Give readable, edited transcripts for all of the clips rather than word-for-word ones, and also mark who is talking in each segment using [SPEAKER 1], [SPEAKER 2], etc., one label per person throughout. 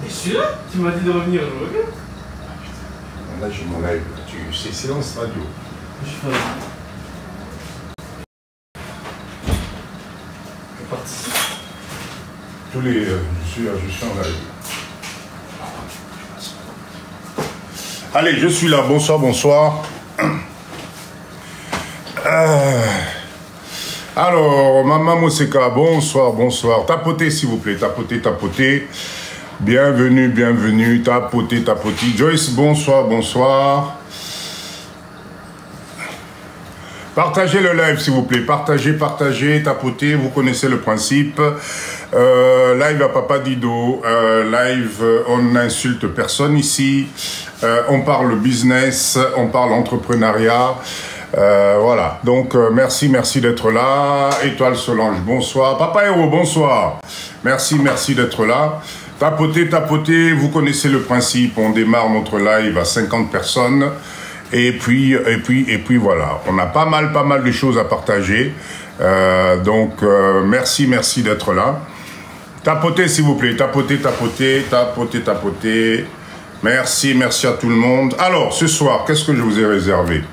[SPEAKER 1] Et je suis là. Tu m'as dit de revenir, je reviens.
[SPEAKER 2] Là, j'ai mon live. C'est silence radio.
[SPEAKER 1] Je suis pas là. Je participe.
[SPEAKER 2] Tous les... je suis en live. Allez, je suis là. Bonsoir, bonsoir. Alors, Maman Moseka, bonsoir, bonsoir. Tapotez, s'il vous plaît. Tapotez, tapotez. Bienvenue, bienvenue. Tapotez, tapotez. Joyce, bonsoir, bonsoir. Partagez le live, s'il vous plaît. Partagez, partagez, tapotez. Vous connaissez le principe. Live à Papa Dido. Live, on n'insulte personne ici. On parle business, on parle entrepreneuriat. Voilà. Donc, merci, merci d'être là. Étoile Solange, bonsoir. Papa Héros, bonsoir. Merci, merci d'être là. Tapotez, tapotez. Vous connaissez le principe. On démarre notre live à 50 personnes. Et puis voilà, on a pas mal de choses à partager. Donc, merci, merci d'être là. Tapotez, s'il vous plaît. Tapotez, tapotez, tapotez, tapotez. Merci, merci à tout le monde. Alors, ce soir, qu'est-ce que je vous ai réservé?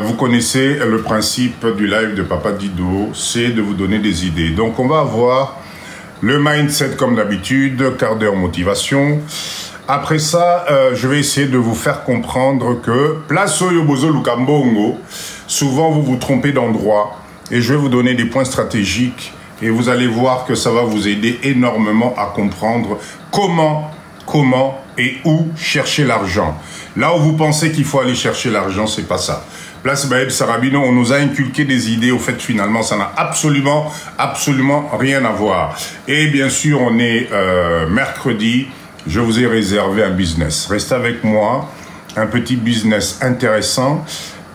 [SPEAKER 2] Vous connaissez le principe du live de Papa Dido, c'est de vous donner des idées. Donc, on va avoir le mindset comme d'habitude, quart d'heure motivation. Après ça, je vais essayer de vous faire comprendre que place au Yobozo Lukambongo, souvent vous vous trompez d'endroit et je vais vous donner des points stratégiques et vous allez voir que ça va vous aider énormément à comprendre comment et où chercher l'argent. Là où vous pensez qu'il faut aller chercher l'argent, c'est pas ça. Place Baeb Sarabino, on nous a inculqué des idées, au fait finalement ça n'a absolument rien à voir. Et bien sûr, on est mercredi. Je vous ai réservé un business. Restez avec moi, un petit business intéressant.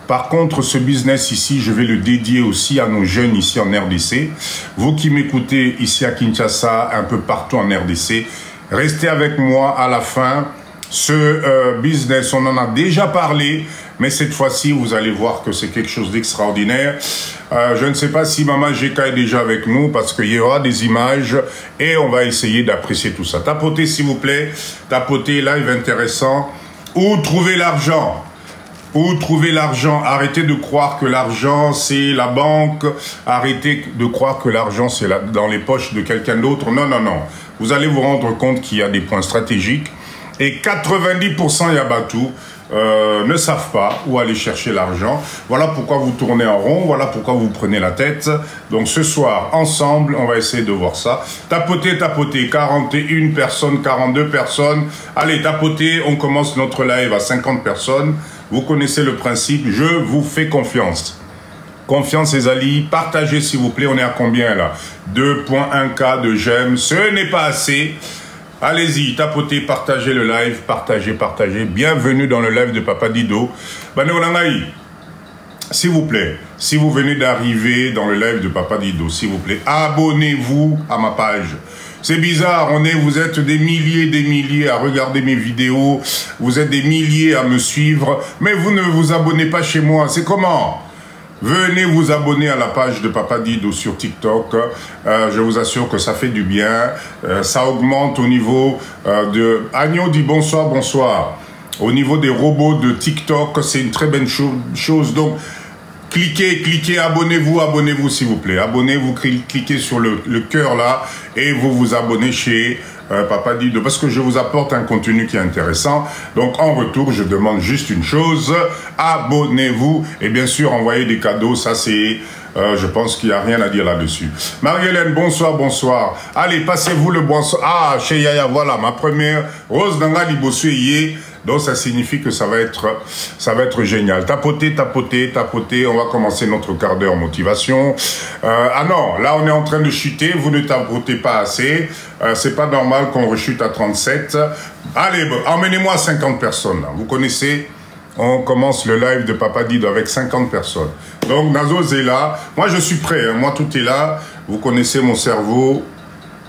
[SPEAKER 2] Par contre, ce business ici, je vais le dédier aussi à nos jeunes ici en RDC. Vous qui m'écoutez ici à Kinshasa, un peu partout en RDC, restez avec moi à la fin. Ce business, on en a déjà parlé, mais cette fois-ci, vous allez voir que c'est quelque chose d'extraordinaire. Je ne sais pas si Maman GK est déjà avec nous, parce qu'il y aura des images et on va essayer d'apprécier tout ça. Tapotez, s'il vous plaît. Tapotez, live intéressant. Où trouver l'argent? Où trouver l'argent? Arrêtez de croire que l'argent, c'est la banque. Arrêtez de croire que l'argent, c'est dans les poches de quelqu'un d'autre. Non, non, non. Vous allez vous rendre compte qu'il y a des points stratégiques. Et 90% Yabatou ne savent pas où aller chercher l'argent. Voilà pourquoi vous tournez en rond, voilà pourquoi vous prenez la tête. Donc ce soir, ensemble, on va essayer de voir ça. Tapotez, tapotez, 41 personnes, 42 personnes. Allez, tapotez, on commence notre live à 50 personnes. Vous connaissez le principe, je vous fais confiance. Confiance les alliés, partagez s'il vous plaît, on est à combien là? 2.1K de j'aime, ce n'est pas assez. Allez-y, tapotez, partagez le live, partagez, partagez. Bienvenue dans le live de Papa Dido. S'il vous plaît, si vous venez d'arriver dans le live de Papa Dido, s'il vous plaît, abonnez-vous à ma page. C'est bizarre, vous êtes des milliers à regarder mes vidéos, vous êtes des milliers à me suivre, mais vous ne vous abonnez pas chez moi. C'est comment? Venez vous abonner à la page de Papa Dido sur TikTok. Je vous assure que ça fait du bien. Ça augmente au niveau de... Agneau dit bonsoir, bonsoir. Au niveau des robots de TikTok, c'est une très bonne chose. Donc, cliquez, abonnez-vous s'il vous plaît. Abonnez-vous, cliquez sur le cœur là et vous vous abonnez chez... Papa Dido, parce que je vous apporte un contenu qui est intéressant. Donc, en retour, je demande juste une chose. Abonnez-vous. Et bien sûr, envoyez des cadeaux. Ça, c'est... je pense qu'il n'y a rien à dire là-dessus. Marie-Hélène, bonsoir, bonsoir. Allez, passez-vous le bonsoir. Ah, chez Yaya, voilà, ma première. Rose Nanga Libosueye. Donc, ça signifie que ça va être génial. Tapotez, tapotez, tapotez. On va commencer notre quart d'heure motivation. Ah non, là, on est en train de chuter. Vous ne tapotez pas assez. C'est pas normal qu'on rechute à 37. Allez, emmenez-moi à 50 personnes. Là. Vous connaissez, on commence le live de Papa Dido avec 50 personnes. Donc, Nazo est là. Moi, je suis prêt. Hein. Moi, tout est là. Vous connaissez mon cerveau.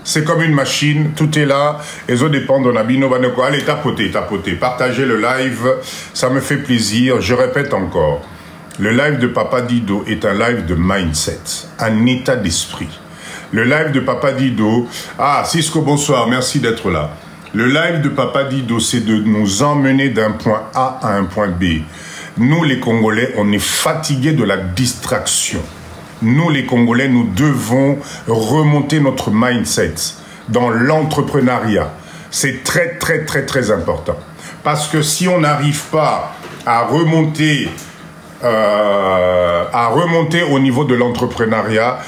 [SPEAKER 2] C'est comme une machine, tout est là. Les autres dépendent de Nabino Baneko. Allez, tapotez, tapotez. Partagez le live. Ça me fait plaisir. Je répète encore. Le live de Papa Dido est un live de mindset, un état d'esprit. Le live de Papa Dido... Ah, Cisco, bonsoir. Merci d'être là. Le live de Papa Dido, c'est de nous emmener d'un point A à un point B. Nous, les Congolais, on est fatigués de la distraction. Nous, les Congolais, nous devons remonter notre mindset dans l'entrepreneuriat. C'est très, très, très, très important. Parce que si on n'arrive pas à remonter au niveau de l'entrepreneuriat,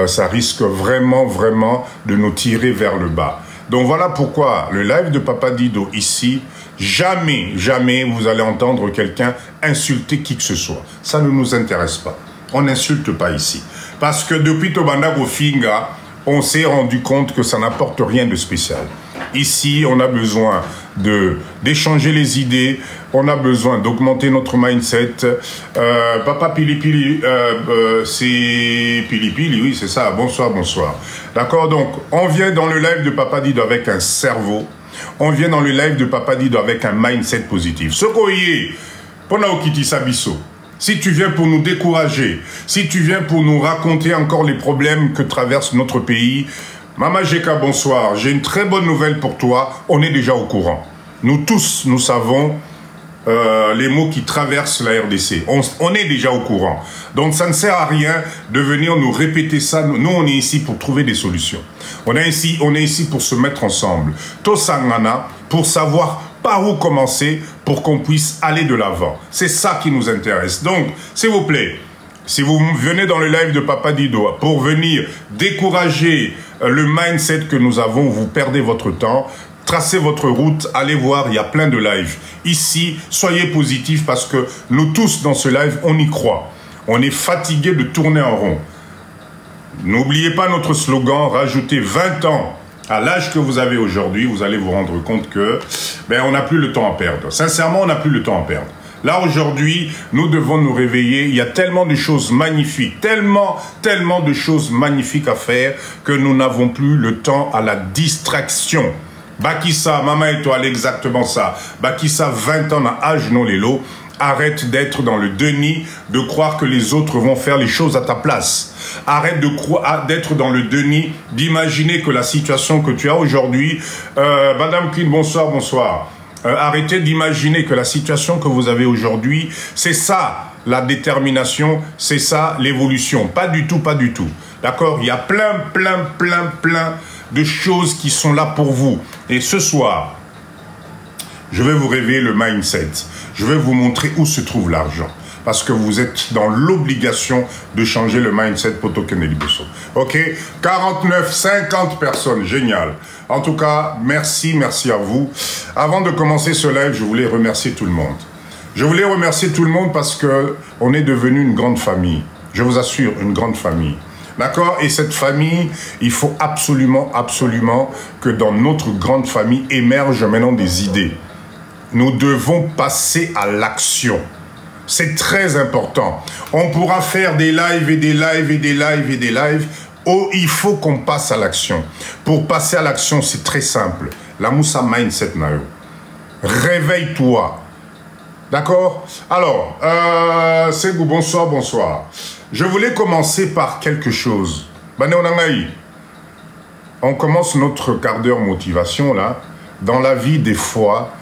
[SPEAKER 2] ça risque vraiment, vraiment de nous tirer vers le bas. Donc voilà pourquoi le live de Papa Dido ici, jamais, jamais vous allez entendre quelqu'un insulter qui que ce soit. Ça ne nous intéresse pas. On n'insulte pas ici. Parce que depuis Tobanda Gofinga, on s'est rendu compte que ça n'apporte rien de spécial. Ici, on a besoin d'échanger les idées, on a besoin d'augmenter notre mindset. Papa Pilipili, c'est Pilipili, oui, c'est ça. Bonsoir, bonsoir. D'accord, donc, on vient dans le live de Papa Dido avec un cerveau. On vient dans le live de Papa Dido avec un mindset positif. Ce qu'on y est, Ponaokiti Sabiso. Si tu viens pour nous décourager, si tu viens pour nous raconter encore les problèmes que traverse notre pays, Mama Jeka, bonsoir. J'ai une très bonne nouvelle pour toi. On est déjà au courant. Nous tous, nous savons les mots qui traversent la RDC. On est déjà au courant. Donc, ça ne sert à rien de venir nous répéter ça. Nous, on est ici pour trouver des solutions. On est ici pour se mettre ensemble. Tosangana, pour savoir par où commencer pour qu'on puisse aller de l'avant. C'est ça qui nous intéresse. Donc, s'il vous plaît, si vous venez dans le live de Papa Dido pour venir décourager le mindset que nous avons, vous perdez votre temps. Tracez votre route, allez voir, il y a plein de lives. Ici, soyez positifs parce que nous tous dans ce live, on y croit. On est fatigué de tourner en rond. N'oubliez pas notre slogan, rajoutez 20 ans à l'âge que vous avez aujourd'hui, vous allez vous rendre compte que on n'a plus le temps à perdre. Sincèrement, on n'a plus le temps à perdre. Là, aujourd'hui, nous devons nous réveiller. Il y a tellement de choses magnifiques, tellement de choses magnifiques à faire que nous n'avons plus le temps à la distraction. Bakissa, maman étoile, exactement ça. Bakissa, 20 ans à âge non les lots. Arrête d'être dans le déni, de croire que les autres vont faire les choses à ta place. Arrête d'être dans le déni, d'imaginer que la situation que tu as aujourd'hui... Madame Queen, bonsoir, bonsoir. Arrêtez d'imaginer que la situation que vous avez aujourd'hui, c'est ça la détermination, c'est ça l'évolution. Pas du tout, pas du tout. D'accord? Il y a plein de choses qui sont là pour vous. Et ce soir, je vais vous révéler le mindset. Je vais vous montrer où se trouve l'argent. Parce que vous êtes dans l'obligation de changer le mindset Poto Kennedy Bosso. Ok? 49, 50 personnes. Génial. En tout cas, merci à vous. Avant de commencer ce live, je voulais remercier tout le monde. Je voulais remercier tout le monde parce que on est devenu une grande famille. Je vous assure, une grande famille. D'accord? Et cette famille, il faut absolument que dans notre grande famille émergent maintenant des idées. Nous devons passer à l'action. C'est très important. On pourra faire des lives et des lives et des lives et des lives. Oh, il faut qu'on passe à l'action. Pour passer à l'action, c'est très simple. La Moussa Mindset Nayo. Réveille-toi. D'accord? Alors, Ségou, bonsoir, bonsoir. Je voulais commencer par quelque chose. On commence notre quart d'heure motivation là. Dans la vie, des fois,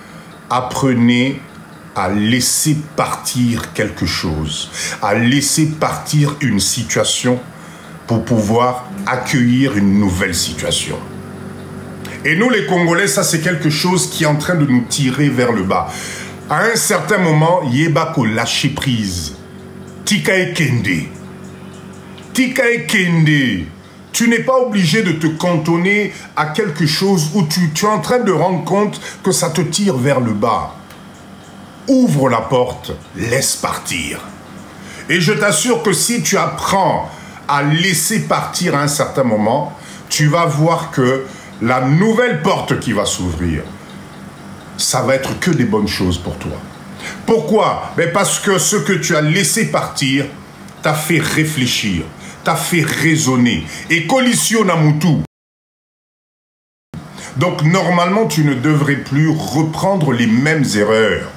[SPEAKER 2] apprenez à laisser partir quelque chose, à laisser partir une situation pour pouvoir accueillir une nouvelle situation. Et nous, les Congolais, ça c'est quelque chose qui est en train de nous tirer vers le bas. À un certain moment, Yebako lâcher prise. Tika Ekende. Tika Ekende. Tu n'es pas obligé de te cantonner à quelque chose où tu es en train de rendre compte que ça te tire vers le bas. Ouvre la porte, laisse partir. Et je t'assure que si tu apprends à laisser partir à un certain moment, tu vas voir que la nouvelle porte qui va s'ouvrir, ça va être que des bonnes choses pour toi. Pourquoi? Parce que ce que tu as laissé partir t'a fait réfléchir, t'a fait raisonner. Et collision à Moutou. Donc normalement, tu ne devrais plus reprendre les mêmes erreurs.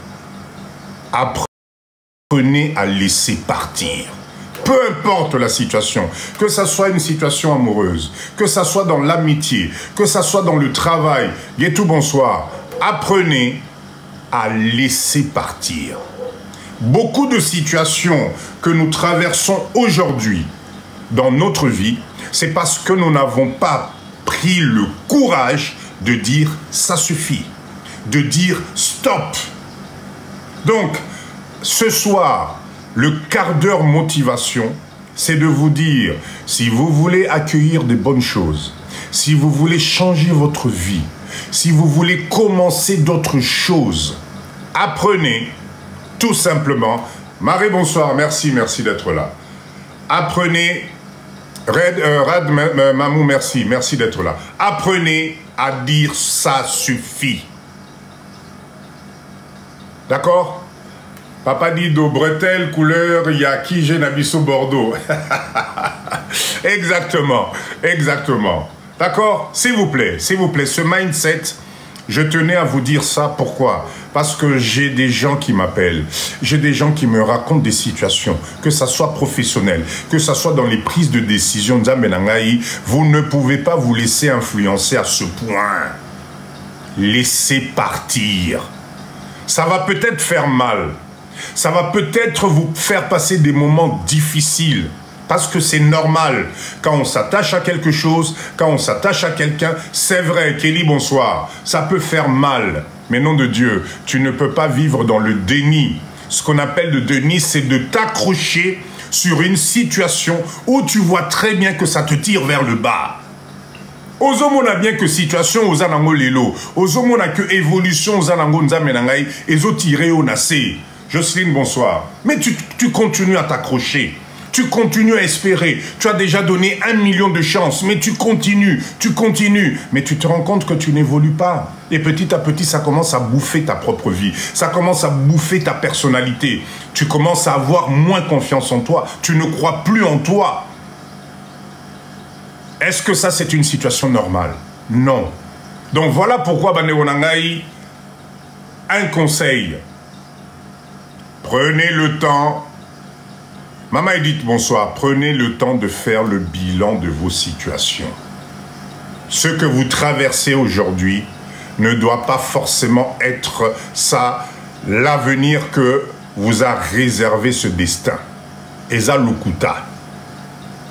[SPEAKER 2] Apprenez à laisser partir. Peu importe la situation, que ça soit une situation amoureuse, que ça soit dans l'amitié, que ça soit dans le travail, Guétou, bonsoir. Apprenez à laisser partir. Beaucoup de situations que nous traversons aujourd'hui dans notre vie, c'est parce que nous n'avons pas pris le courage de dire « ça suffit », de dire « stop ». Donc, ce soir, le quart d'heure motivation, c'est de vous dire, si vous voulez accueillir des bonnes choses, si vous voulez changer votre vie, si vous voulez commencer d'autres choses, apprenez tout simplement. Marie, bonsoir, merci d'être là. Apprenez, Rad Mamou, merci d'être là. Apprenez à dire ça suffit. D'accord? Papa dit do bretelle couleur yaki genabiso Bordeaux. Exactement, exactement. D'accord? S'il vous plaît, ce mindset, je tenais à vous dire ça. Pourquoi? Parce que j'ai des gens qui m'appellent, j'ai des gens qui me racontent des situations, que ça soit professionnel, que ça soit dans les prises de décision. Vous ne pouvez pas vous laisser influencer à ce point. Laissez partir. Ça va peut-être faire mal. Ça va peut-être vous faire passer des moments difficiles. Parce que c'est normal. Quand on s'attache à quelque chose, quand on s'attache à quelqu'un, c'est vrai, Kelly, bonsoir, ça peut faire mal. Mais nom de Dieu, tu ne peux pas vivre dans le déni. Ce qu'on appelle le déni, c'est de t'accrocher sur une situation où tu vois très bien que ça te tire vers le bas. Ozomona bien que situation aux anango lelo, ozomona que évolution aux anango nzamenangai, ezo tiré au nassé. Jocelyne, bonsoir. Mais tu continues à t'accrocher. Tu continues à espérer. Tu as déjà donné 1 million de chances, mais tu continues. Mais tu te rends compte que tu n'évolues pas. Et petit à petit, ça commence à bouffer ta propre vie. Ça commence à bouffer ta personnalité. Tu commences à avoir moins confiance en toi. Tu ne crois plus en toi. Est-ce que ça, c'est une situation normale? Non. Donc voilà pourquoi, Banéonangaï, un conseil. Prenez le temps. Maman Edith, bonsoir. Prenez le temps de faire le bilan de vos situations. Ce que vous traversez aujourd'hui ne doit pas forcément être ça, l'avenir que vous a réservé ce destin. Eza Lukuta.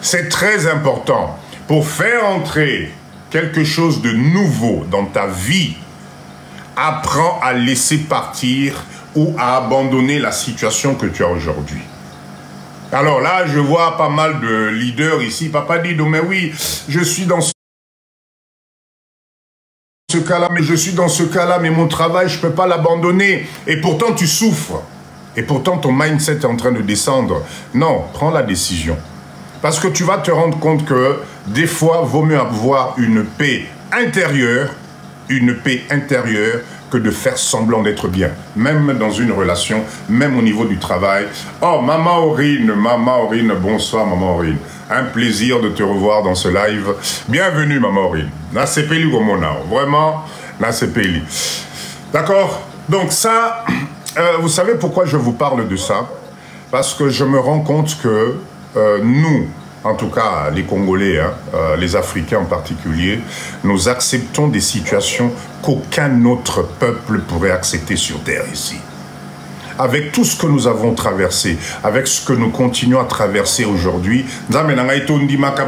[SPEAKER 2] C'est très important. Pour faire entrer quelque chose de nouveau dans ta vie, apprends à laisser partir ou à abandonner la situation que tu as aujourd'hui. Alors là, je vois pas mal de leaders ici. Papa dit, mais oui, je suis dans ce cas-là, mais mon travail, je ne peux pas l'abandonner. Et pourtant, tu souffres. Et pourtant, ton mindset est en train de descendre. Non, prends la décision. Parce que tu vas te rendre compte que des fois, il vaut mieux avoir une paix intérieure, que de faire semblant d'être bien. Même dans une relation, même au niveau du travail. Oh, Maman Aurine, bonsoir Maman Aurine. Un plaisir de te revoir dans ce live. Bienvenue Maman Aurine. Nasepeli Gomona. Vraiment, Nasepeli. D'accord? Donc ça, vous savez pourquoi je vous parle de ça? Parce que je me rends compte que nous, en tout cas les Congolais, les Africains en particulier, nous acceptons des situations qu'aucun autre peuple pourrait accepter sur Terre ici. Avec tout ce que nous avons traversé, avec ce que nous continuons à traverser aujourd'hui,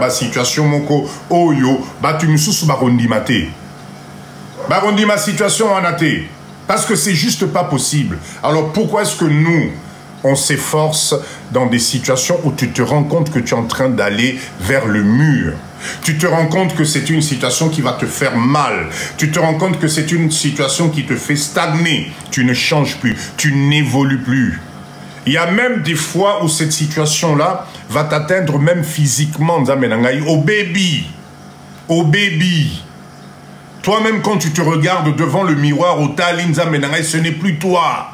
[SPEAKER 2] situation moko oyo batumisusu barondimate. Barondima situation en athée. Parce que c'est juste pas possible. Alors pourquoi est-ce que nous, on s'efforce dans des situations où tu te rends compte que tu es en train d'aller vers le mur. Tu te rends compte que c'est une situation qui va te faire mal. Tu te rends compte que c'est une situation qui te fait stagner. Tu ne changes plus. Tu n'évolues plus. Il y a même des fois où cette situation-là va t'atteindre même physiquement. Au baby. Au baby. Toi-même, quand tu te regardes devant le miroir, au talinza menangai, ce n'est plus toi.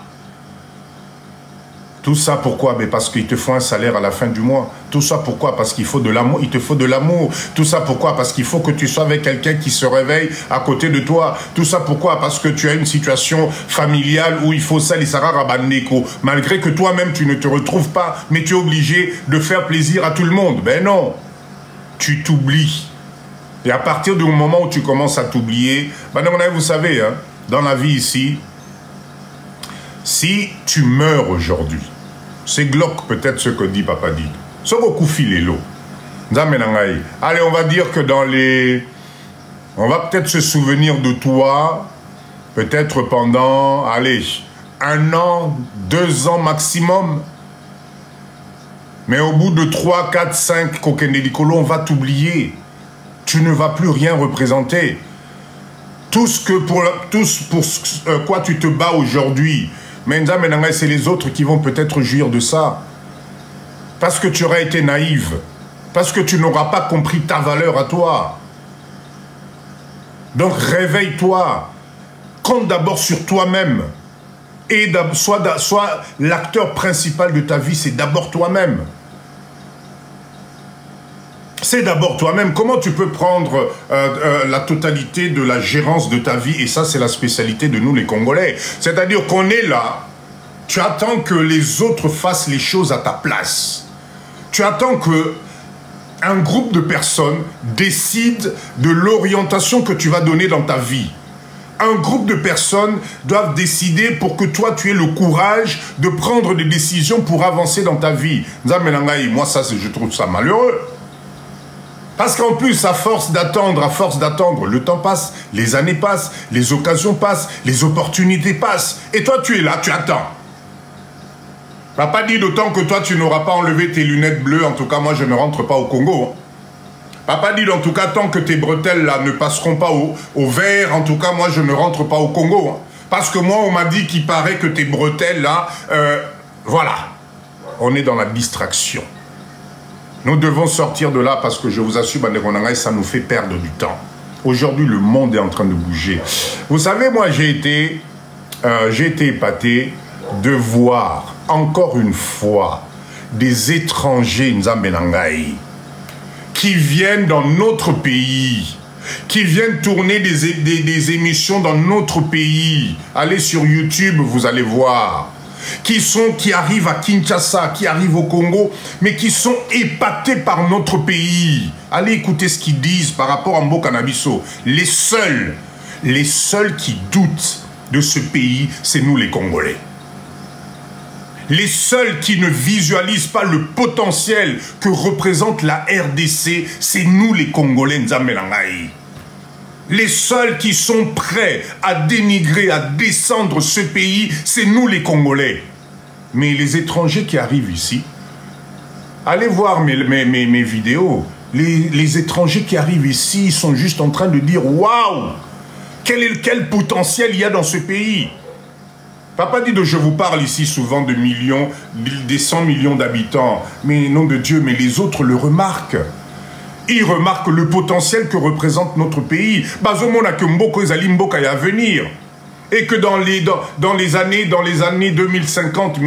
[SPEAKER 2] Tout ça pourquoi? Mais parce qu'ils te font un salaire à la fin du mois. Tout ça pourquoi? Parce qu'il faut de l'amour. Il te faut de l'amour. Tout ça pourquoi? Parce qu'il faut que tu sois avec quelqu'un qui se réveille à côté de toi. Tout ça pourquoi? Parce que tu as une situation familiale où il faut ça, les sarara bandeko. Malgré que toi-même tu ne te retrouves pas, mais tu es obligé de faire plaisir à tout le monde. Ben non. Tu t'oublies. Et à partir du moment où tu commences à t'oublier, ben vous savez, hein, dans la vie ici, si tu meurs aujourd'hui, c'est glauque peut-être ce que dit Papa dit. C'est beaucoup filé l'eau. Allez, on va dire que dans les... On va peut-être se souvenir de toi, peut-être pendant, allez, 1 an, 2 ans maximum. Mais au bout de 3, 4, 5 Kokendelikolo, on va t'oublier. Tu ne vas plus rien représenter. Tout ce que pour quoi tu te bats aujourd'hui, c'est les autres qui vont peut-être jouir de ça. Parce que tu auras été naïve. Parce que tu n'auras pas compris ta valeur à toi. Donc réveille-toi. Compte d'abord sur toi-même. Et sois l'acteur principal de ta vie, c'est d'abord toi-même. C'est d'abord toi-même. Comment tu peux prendre la totalité de la gérance de ta vie? Et ça, c'est la spécialité de nous, les Congolais. C'est-à-dire qu'on est là, tu attends que les autres fassent les choses à ta place. Tu attends que un groupe de personnes décide de l'orientation que tu vas donner dans ta vie. Un groupe de personnes doivent décider pour que toi, tu aies le courage de prendre des décisions pour avancer dans ta vie. Moi, ça, je trouve ça malheureux. Parce qu'en plus, à force d'attendre, le temps passe, les années passent, les occasions passent, les opportunités passent. Et toi, tu es là, tu attends. Papa dit d'autant que toi, tu n'auras pas enlevé tes lunettes bleues. En tout cas, moi, je ne rentre pas au Congo. Papa dit, en tout cas, tant que tes bretelles là ne passeront pas au vert, en tout cas, moi, je ne rentre pas au Congo. Parce que moi, on m'a dit qu'il paraît que tes bretelles là, voilà. On est dans la distraction. Nous devons sortir de là parce que je vous assure, ça nous fait perdre du temps. Aujourd'hui, le monde est en train de bouger. Vous savez, moi, j'ai été épaté de voir, encore une fois, des étrangers, Nzambenangaï, qui viennent dans notre pays, qui viennent tourner des émissions dans notre pays. Allez sur YouTube, vous allez voir. Qui arrivent à Kinshasa, qui arrivent au Congo, mais qui sont épatés par notre pays. Allez écouter ce qu'ils disent par rapport à Mboka Nabiso. Les seuls qui doutent de ce pays, c'est nous les Congolais. Les seuls qui ne visualisent pas le potentiel que représente la RDC, c'est nous les Congolais, Nzambelangaï. Les seuls qui sont prêts à dénigrer, à descendre ce pays, c'est nous les Congolais. Mais les étrangers qui arrivent ici, allez voir mes vidéos, les étrangers qui arrivent ici, ils sont juste en train de dire « Waouh, quel potentiel il y a dans ce pays !» Papa dit je vous parle ici souvent de millions, des 100 millions d'habitants, mais nom de Dieu, mais les autres le remarquent. Ils remarquent le potentiel que représente notre pays. Bazomona que Mboko ezali Mboka ya venir. Et que dans les années 2050,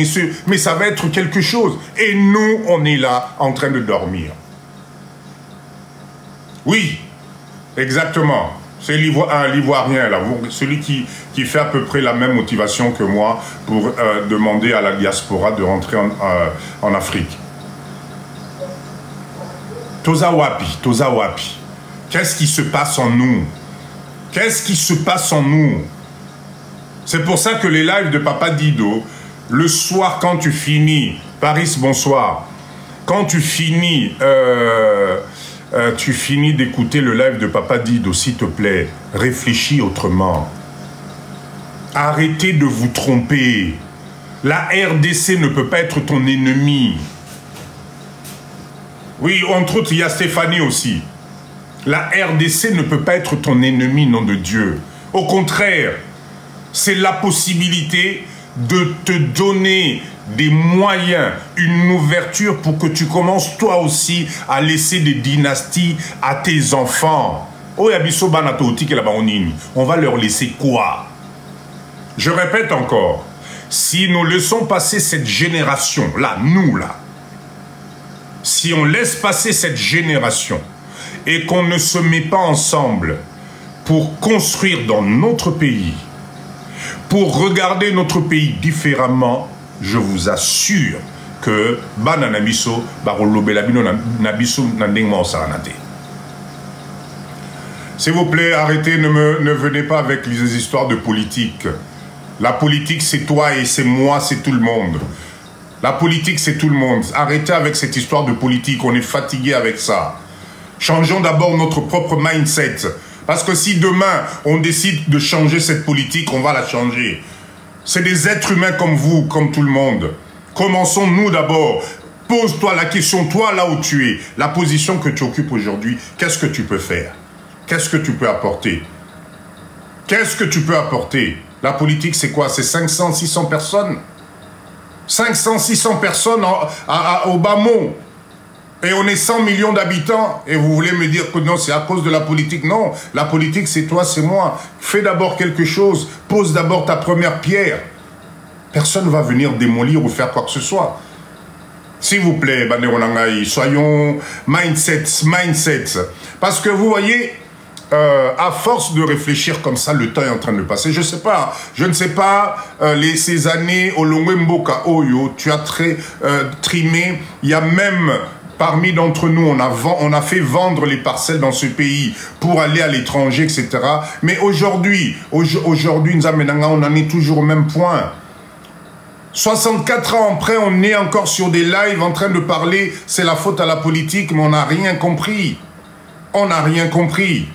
[SPEAKER 2] mais ça va être quelque chose. Et nous, on est là en train de dormir. Oui, exactement. C'est l'Ivoirien, là, celui qui fait à peu près la même motivation que moi pour demander à la diaspora de rentrer en Afrique. Toza Wapi. Qu'est-ce qui se passe en nous? Qu'est-ce qui se passe en nous? C'est pour ça que les lives de Papa Dido, le soir quand tu finis, Paris, bonsoir, quand tu finis d'écouter le live de Papa Dido, s'il te plaît, réfléchis autrement. Arrêtez de vous tromper. La RDC ne peut pas être ton ennemi. Oui, entre autres, il y a Stéphanie aussi. La RDC ne peut pas être ton ennemi, nom de Dieu. Au contraire, c'est la possibilité de te donner des moyens, une ouverture pour que tu commences toi aussi à laisser des dynasties à tes enfants. On va leur laisser quoi? Je répète encore, Si nous laissons passer cette génération-là, nous là, si on laisse passer cette génération et qu'on ne se met pas ensemble pour construire dans notre pays, pour regarder notre pays différemment, je vous assure que s'il vous plaît, arrêtez, ne venez pas avec les histoires de politique. La politique, c'est toi et c'est moi, c'est tout le monde. La politique, c'est tout le monde. Arrêtez avec cette histoire de politique, on est fatigué avec ça. Changeons d'abord notre propre mindset. Parce que si demain, on décide de changer cette politique, on va la changer. C'est des êtres humains comme vous, comme tout le monde. Commençons nous d'abord. Pose-toi la question, toi là où tu es, la position que tu occupes aujourd'hui, qu'est-ce que tu peux faire? Qu'est-ce que tu peux apporter? Qu'est-ce que tu peux apporter? La politique, c'est quoi? C'est 500, 600 personnes. 500, 600 personnes au bas mot. Et on est 100 millions d'habitants. Et vous voulez me dire que non, c'est à cause de la politique? Non, la politique, c'est toi, c'est moi. Fais d'abord quelque chose. Pose d'abord ta première pierre. Personne ne va venir démolir ou faire quoi que ce soit. S'il vous plaît, soyons mindset. Parce que vous voyez, à force de réfléchir comme ça, le temps est en train de passer. Je ne sais pas, ces années au Longwemboka Oyo, tu as trimé, il y a même parmi d'entre nous, on a fait vendre les parcelles dans ce pays pour aller à l'étranger, etc. Mais aujourd'hui, nous on en est toujours au même point. 64 ans après, on est encore sur des lives en train de parler, c'est la faute à la politique, mais on n'a rien compris. On n'a rien compris.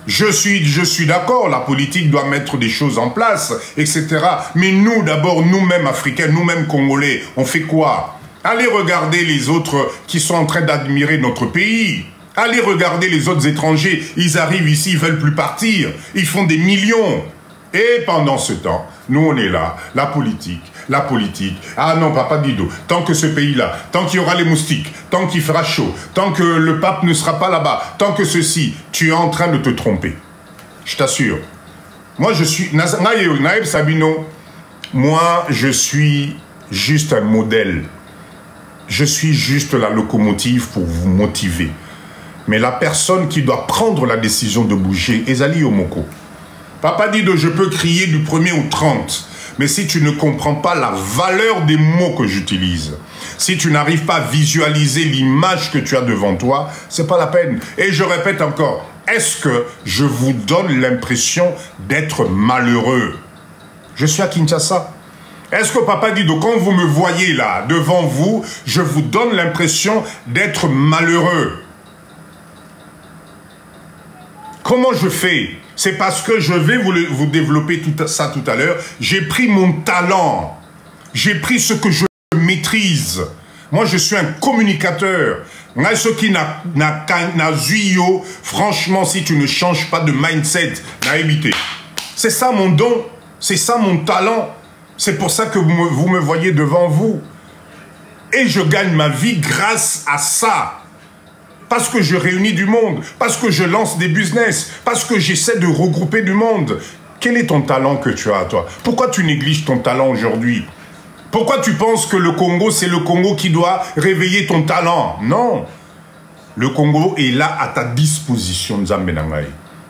[SPEAKER 2] Je suis d'accord, la politique doit mettre des choses en place, etc. Mais nous, d'abord, nous-mêmes Africains, nous-mêmes Congolais, on fait quoi? Allez regarder les autres qui sont en train d'admirer notre pays. Allez regarder les autres étrangers. Ils arrivent ici, ils ne veulent plus partir. Ils font des millions. Et pendant ce temps, nous on est là, la politique. Ah non, Papa Dido, tant que ce pays-là, tant qu'il y aura les moustiques, tant qu'il fera chaud, tant que le pape ne sera pas là-bas, tant que ceci, tu es en train de te tromper. Je t'assure. Moi, je suis... Naïb Sabino, moi, je suis juste un modèle. Je suis juste la locomotive pour vous motiver. Mais la personne qui doit prendre la décision de bouger, Ezali Omoko. Papa Dido, je peux crier du 1er au 30, mais si tu ne comprends pas la valeur des mots que j'utilise, si tu n'arrives pas à visualiser l'image que tu as devant toi, c'est pas la peine. Et je répète encore, est-ce que je vous donne l'impression d'être malheureux? Je suis à Kinshasa. Est-ce que Papa Dido, quand vous me voyez là, devant vous, je vous donne l'impression d'être malheureux? Comment je fais? C'est parce que je vais vous développer tout ça tout à l'heure. J'ai pris mon talent. J'ai pris ce que je maîtrise. Moi, je suis un communicateur. Ce qui n'a franchement, si tu ne changes pas de mindset, n'a évité. C'est ça mon don. C'est ça mon talent. C'est pour ça que vous me voyez devant vous. Et je gagne ma vie grâce à ça. Parce que je réunis du monde, parce que je lance des business, parce que j'essaie de regrouper du monde. Quel est ton talent que tu as, toi? Pourquoi tu négliges ton talent aujourd'hui? Pourquoi tu penses que le Congo, c'est le Congo qui doit réveiller ton talent? Non. Le Congo est là à ta disposition, Nzambe Nangai.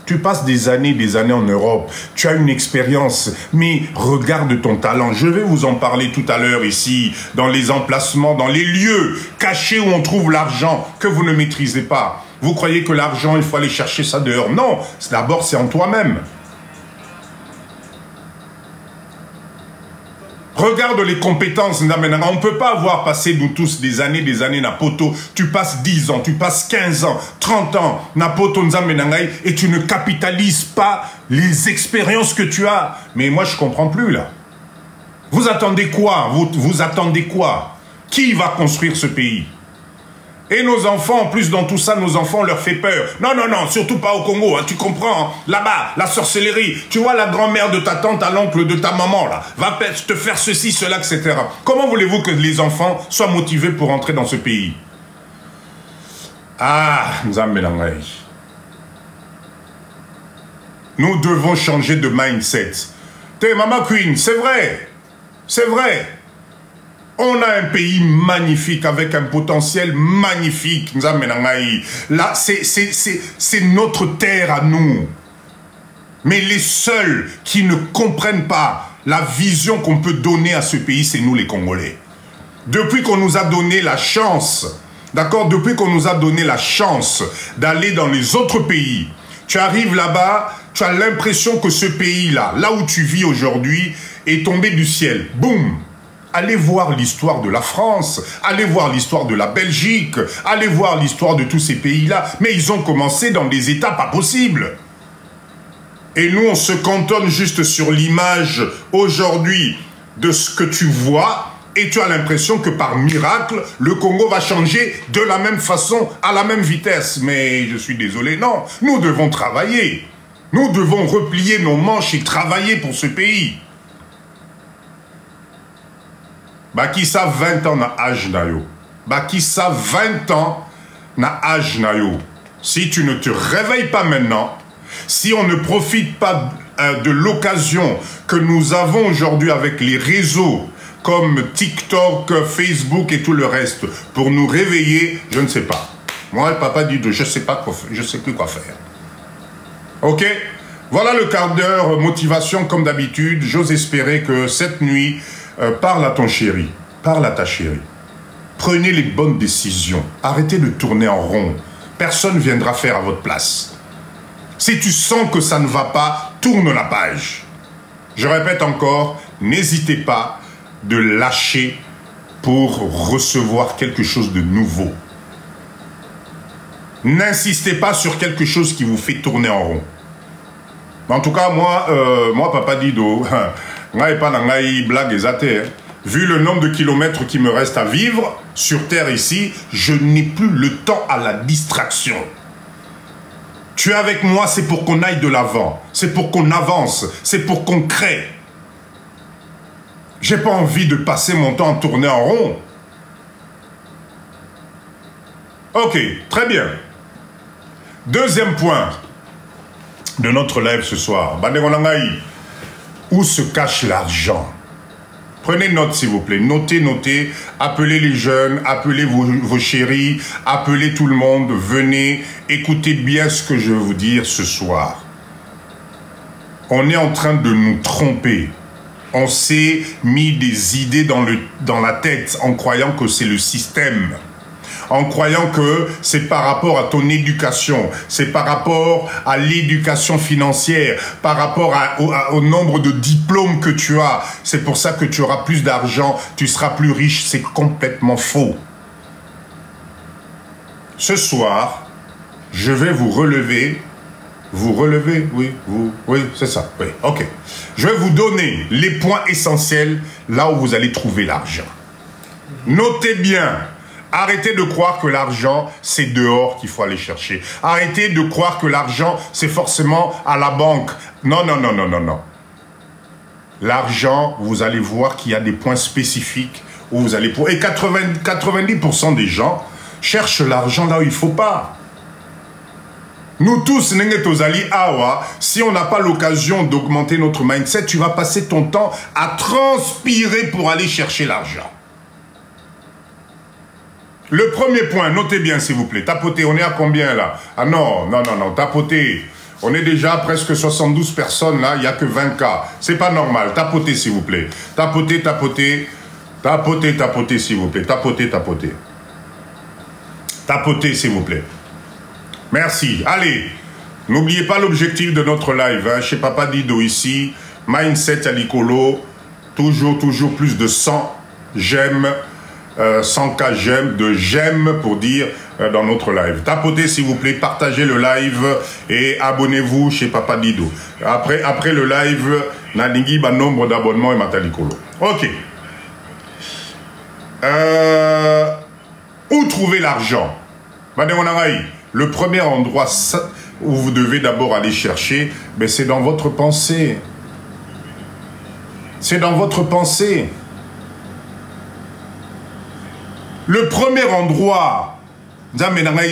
[SPEAKER 2] Tu passes des années en Europe, tu as une expérience, mais regarde ton talent. Je vais vous en parler tout à l'heure ici, dans les emplacements, dans les lieux cachés où on trouve l'argent que vous ne maîtrisez pas. Vous croyez que l'argent, il faut aller chercher ça dehors? Non, d'abord c'est en toi-même. Regarde les compétences. On ne peut pas avoir passé, nous tous, des années, Napoto. Tu passes 10 ans, tu passes 15 ans, 30 ans, Napoto, Nzamenangai, et tu ne capitalises pas les expériences que tu as. Mais moi, je ne comprends plus, là. Vous attendez quoi? Vous attendez quoi? Qui va construire ce pays? Et nos enfants, en plus, dans tout ça, nos enfants, on leur fait peur. Non, non, non, surtout pas au Congo, hein, tu comprends, hein, là-bas, la sorcellerie. Tu vois la grand-mère de ta tante à l'oncle de ta maman, là, va te faire ceci, cela, etc. Comment voulez-vous que les enfants soient motivés pour entrer dans ce pays? Ah, Nzambelangai. Nous devons changer de mindset. T'es Mama Queen, c'est vrai. C'est vrai. On a un pays magnifique, avec un potentiel magnifique. Là, c'est notre terre à nous. Mais les seuls qui ne comprennent pas la vision qu'on peut donner à ce pays, c'est nous les Congolais. Depuis qu'on nous a donné la chance, d'accord, depuis qu'on nous a donné la chance d'aller dans les autres pays, tu arrives là-bas, tu as l'impression que ce pays-là, là où tu vis aujourd'hui, est tombé du ciel. Boum! Allez voir l'histoire de la France, allez voir l'histoire de la Belgique, allez voir l'histoire de tous ces pays-là. Mais ils ont commencé dans des états pas possibles. Et nous, on se cantonne juste sur l'image aujourd'hui de ce que tu vois et tu as l'impression que par miracle, le Congo va changer de la même façon, à la même vitesse. Mais je suis désolé, non. Nous devons travailler. Nous devons replier nos manches et travailler pour ce pays. Bakissa 20 ans na âge na yo. Bakissa 20 ans na âge na yo. Si tu ne te réveilles pas maintenant, si on ne profite pas de l'occasion que nous avons aujourd'hui avec les réseaux comme TikTok, Facebook et tout le reste pour nous réveiller, je ne sais pas. Moi, le papa dit je sais pas quoi faire, je sais plus quoi faire. Ok? Voilà le quart d'heure motivation comme d'habitude. J'ose espérer que cette nuit, parle à ton chéri, parle à ta chérie. Prenez les bonnes décisions. Arrêtez de tourner en rond. Personne ne viendra faire à votre place. Si tu sens que ça ne va pas, tourne la page. Je répète encore, n'hésitez pas de lâcher pour recevoir quelque chose de nouveau. N'insistez pas sur quelque chose qui vous fait tourner en rond. En tout cas, moi Papa Dido, vu le nombre de kilomètres qui me reste à vivre sur Terre ici, je n'ai plus le temps à la distraction. Tu es avec moi, c'est pour qu'on aille de l'avant, c'est pour qu'on avance, c'est pour qu'on crée. J'ai pas envie de passer mon temps à tourner en rond. Ok, très bien. Deuxième point de notre live ce soir. Où se cache l'argent? Prenez note s'il vous plaît, notez, notez, appelez les jeunes, appelez vos chéris, appelez tout le monde, venez, écoutez bien ce que je vais vous dire ce soir. On est en train de nous tromper. On s'est mis des idées dans la tête en croyant que c'est le système. En croyant que c'est par rapport à ton éducation, c'est par rapport à l'éducation financière, par rapport au nombre de diplômes que tu as. C'est pour ça que tu auras plus d'argent, tu seras plus riche. C'est complètement faux. Ce soir, je vais vous relever. Vous relevez? Oui, oui, c'est ça. Oui, ok. Je vais vous donner les points essentiels là où vous allez trouver l'argent. Notez bien. Arrêtez de croire que l'argent, c'est dehors qu'il faut aller chercher. Arrêtez de croire que l'argent, c'est forcément à la banque. Non, non, non, non, non, non. L'argent, vous allez voir qu'il y a des points spécifiques où vous allez... Et 90% des gens cherchent l'argent là où il ne faut pas. Nous tous, si on n'a pas l'occasion d'augmenter notre mindset, tu vas passer ton temps à transpirer pour aller chercher l'argent. Le premier point, notez bien s'il vous plaît, tapotez, on est à combien là? Ah non, non, non, non, tapotez. On est déjà à presque 72 personnes là, il n'y a que 20 cas. C'est pas normal, tapotez s'il vous plaît. Tapotez, tapotez, tapotez, tapotez s'il vous plaît. Tapotez, tapotez. Tapotez s'il vous plaît. Merci. Allez, n'oubliez pas l'objectif de notre live. Hein, chez Papa Dido ici, Mindset à l'Icolo, toujours plus de 100 j'aime. 100K j'aime pour dire dans notre live. Tapotez s'il vous plaît, partagez le live et abonnez-vous chez Papa Dido. Après le live, Nadingi ba nombre d'abonnements et Matalikolo. Ok. Où trouver l'argent? Le premier endroit où vous devez d'abord aller chercher, c'est dans votre pensée. C'est dans votre pensée. Le premier endroit,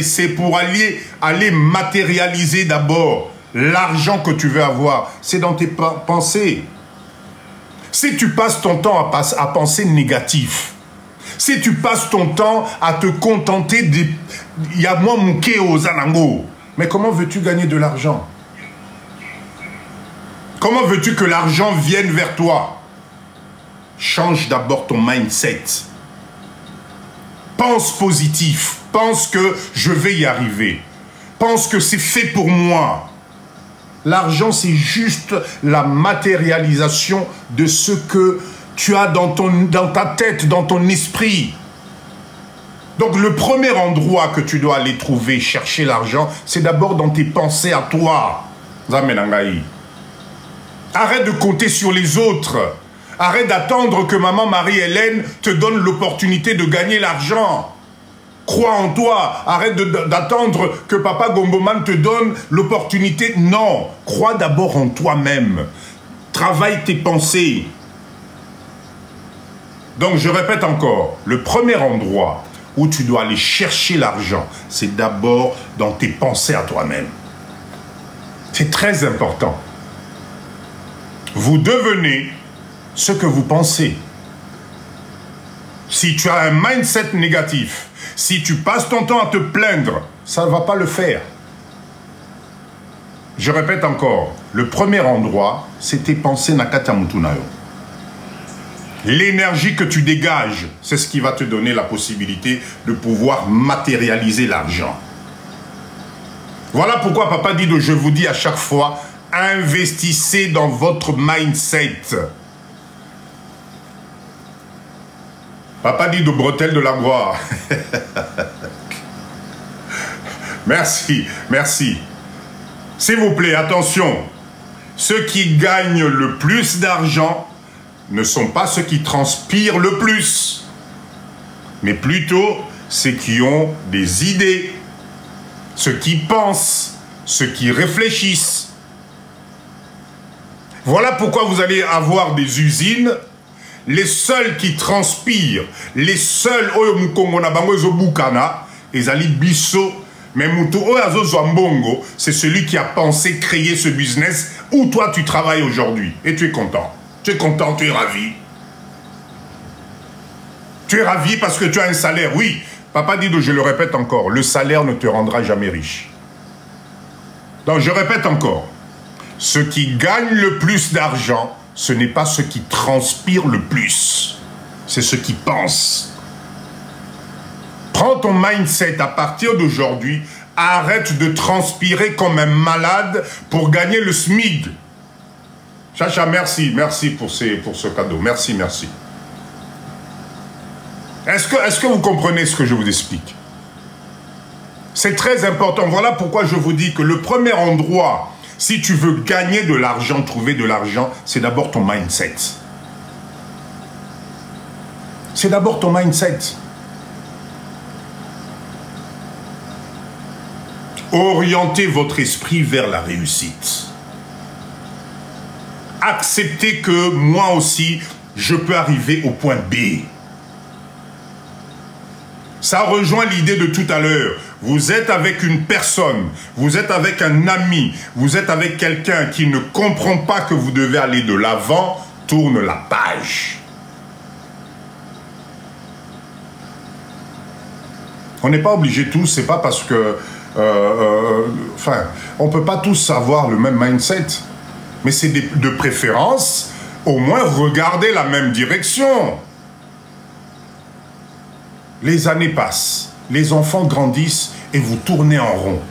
[SPEAKER 2] c'est pour aller matérialiser d'abord l'argent que tu veux avoir. C'est dans tes pensées. Si tu passes ton temps à penser négatif, si tu passes ton temps à te contenter des... Il y a moi mon aux anango. Mais comment veux-tu gagner de l'argent? Comment veux-tu que l'argent vienne vers toi? Change d'abord ton mindset. Pense positif. Pense que je vais y arriver. Pense que c'est fait pour moi. L'argent, c'est juste la matérialisation de ce que tu as dans ta tête, dans ton esprit. Donc le premier endroit que tu dois aller trouver, chercher l'argent, c'est d'abord dans tes pensées à toi. Zamenangaï. Arrête de compter sur les autres. Arrête d'attendre que maman Marie-Hélène te donne l'opportunité de gagner l'argent. Crois en toi. Arrête d'attendre que papa Gomboman te donne l'opportunité. Non. Crois d'abord en toi-même. Travaille tes pensées. Donc, je répète encore. Le premier endroit où tu dois aller chercher l'argent, c'est d'abord dans tes pensées à toi-même. C'est très important. Vous devenez ce que vous pensez. Si tu as un mindset négatif, si tu passes ton temps à te plaindre, ça ne va pas le faire. Je répète encore, le premier endroit, c'est tes pensées nakata mutunayo. L'énergie que tu dégages, c'est ce qui va te donner la possibilité de pouvoir matérialiser l'argent. Voilà pourquoi Papa Dido, je vous dis à chaque fois, investissez dans votre mindset. Papa Dido, bretelle de la gloire. Merci, merci. S'il vous plaît, attention. Ceux qui gagnent le plus d'argent ne sont pas ceux qui transpirent le plus, mais plutôt ceux qui ont des idées, ceux qui pensent, ceux qui réfléchissent. Voilà pourquoi vous allez avoir des usines. Les seuls qui transpirent, les seuls c'est celui qui a pensé créer ce business où toi tu travailles aujourd'hui. Et tu es content. Tu es content, tu es ravi. Tu es ravi parce que tu as un salaire. Oui, Papa Dido, je le répète encore, le salaire ne te rendra jamais riche. Donc je répète encore, ceux qui gagnent le plus d'argent, ce n'est pas ceux qui transpirent le plus, c'est ceux qui pensent. Prends ton mindset à partir d'aujourd'hui, arrête de transpirer comme un malade pour gagner le SMIC. Chacha, merci, merci pour ce cadeau, merci, merci. Est-ce que vous comprenez ce que je vous explique? C'est très important, voilà pourquoi je vous dis que le premier endroit, si tu veux gagner de l'argent, trouver de l'argent, c'est d'abord ton mindset. C'est d'abord ton mindset. Orientez votre esprit vers la réussite. Acceptez que moi aussi, je peux arriver au point B. Ça rejoint l'idée de tout à l'heure. Vous êtes avec une personne, vous êtes avec un ami, vous êtes avec quelqu'un qui ne comprend pas que vous devez aller de l'avant, tourne la page. On n'est pas obligé tous, c'est pas parce que... enfin, on ne peut pas tous avoir le même mindset. Mais c'est de préférence, au moins regarder la même direction. Les années passent, les enfants grandissent et vous tournez en rond.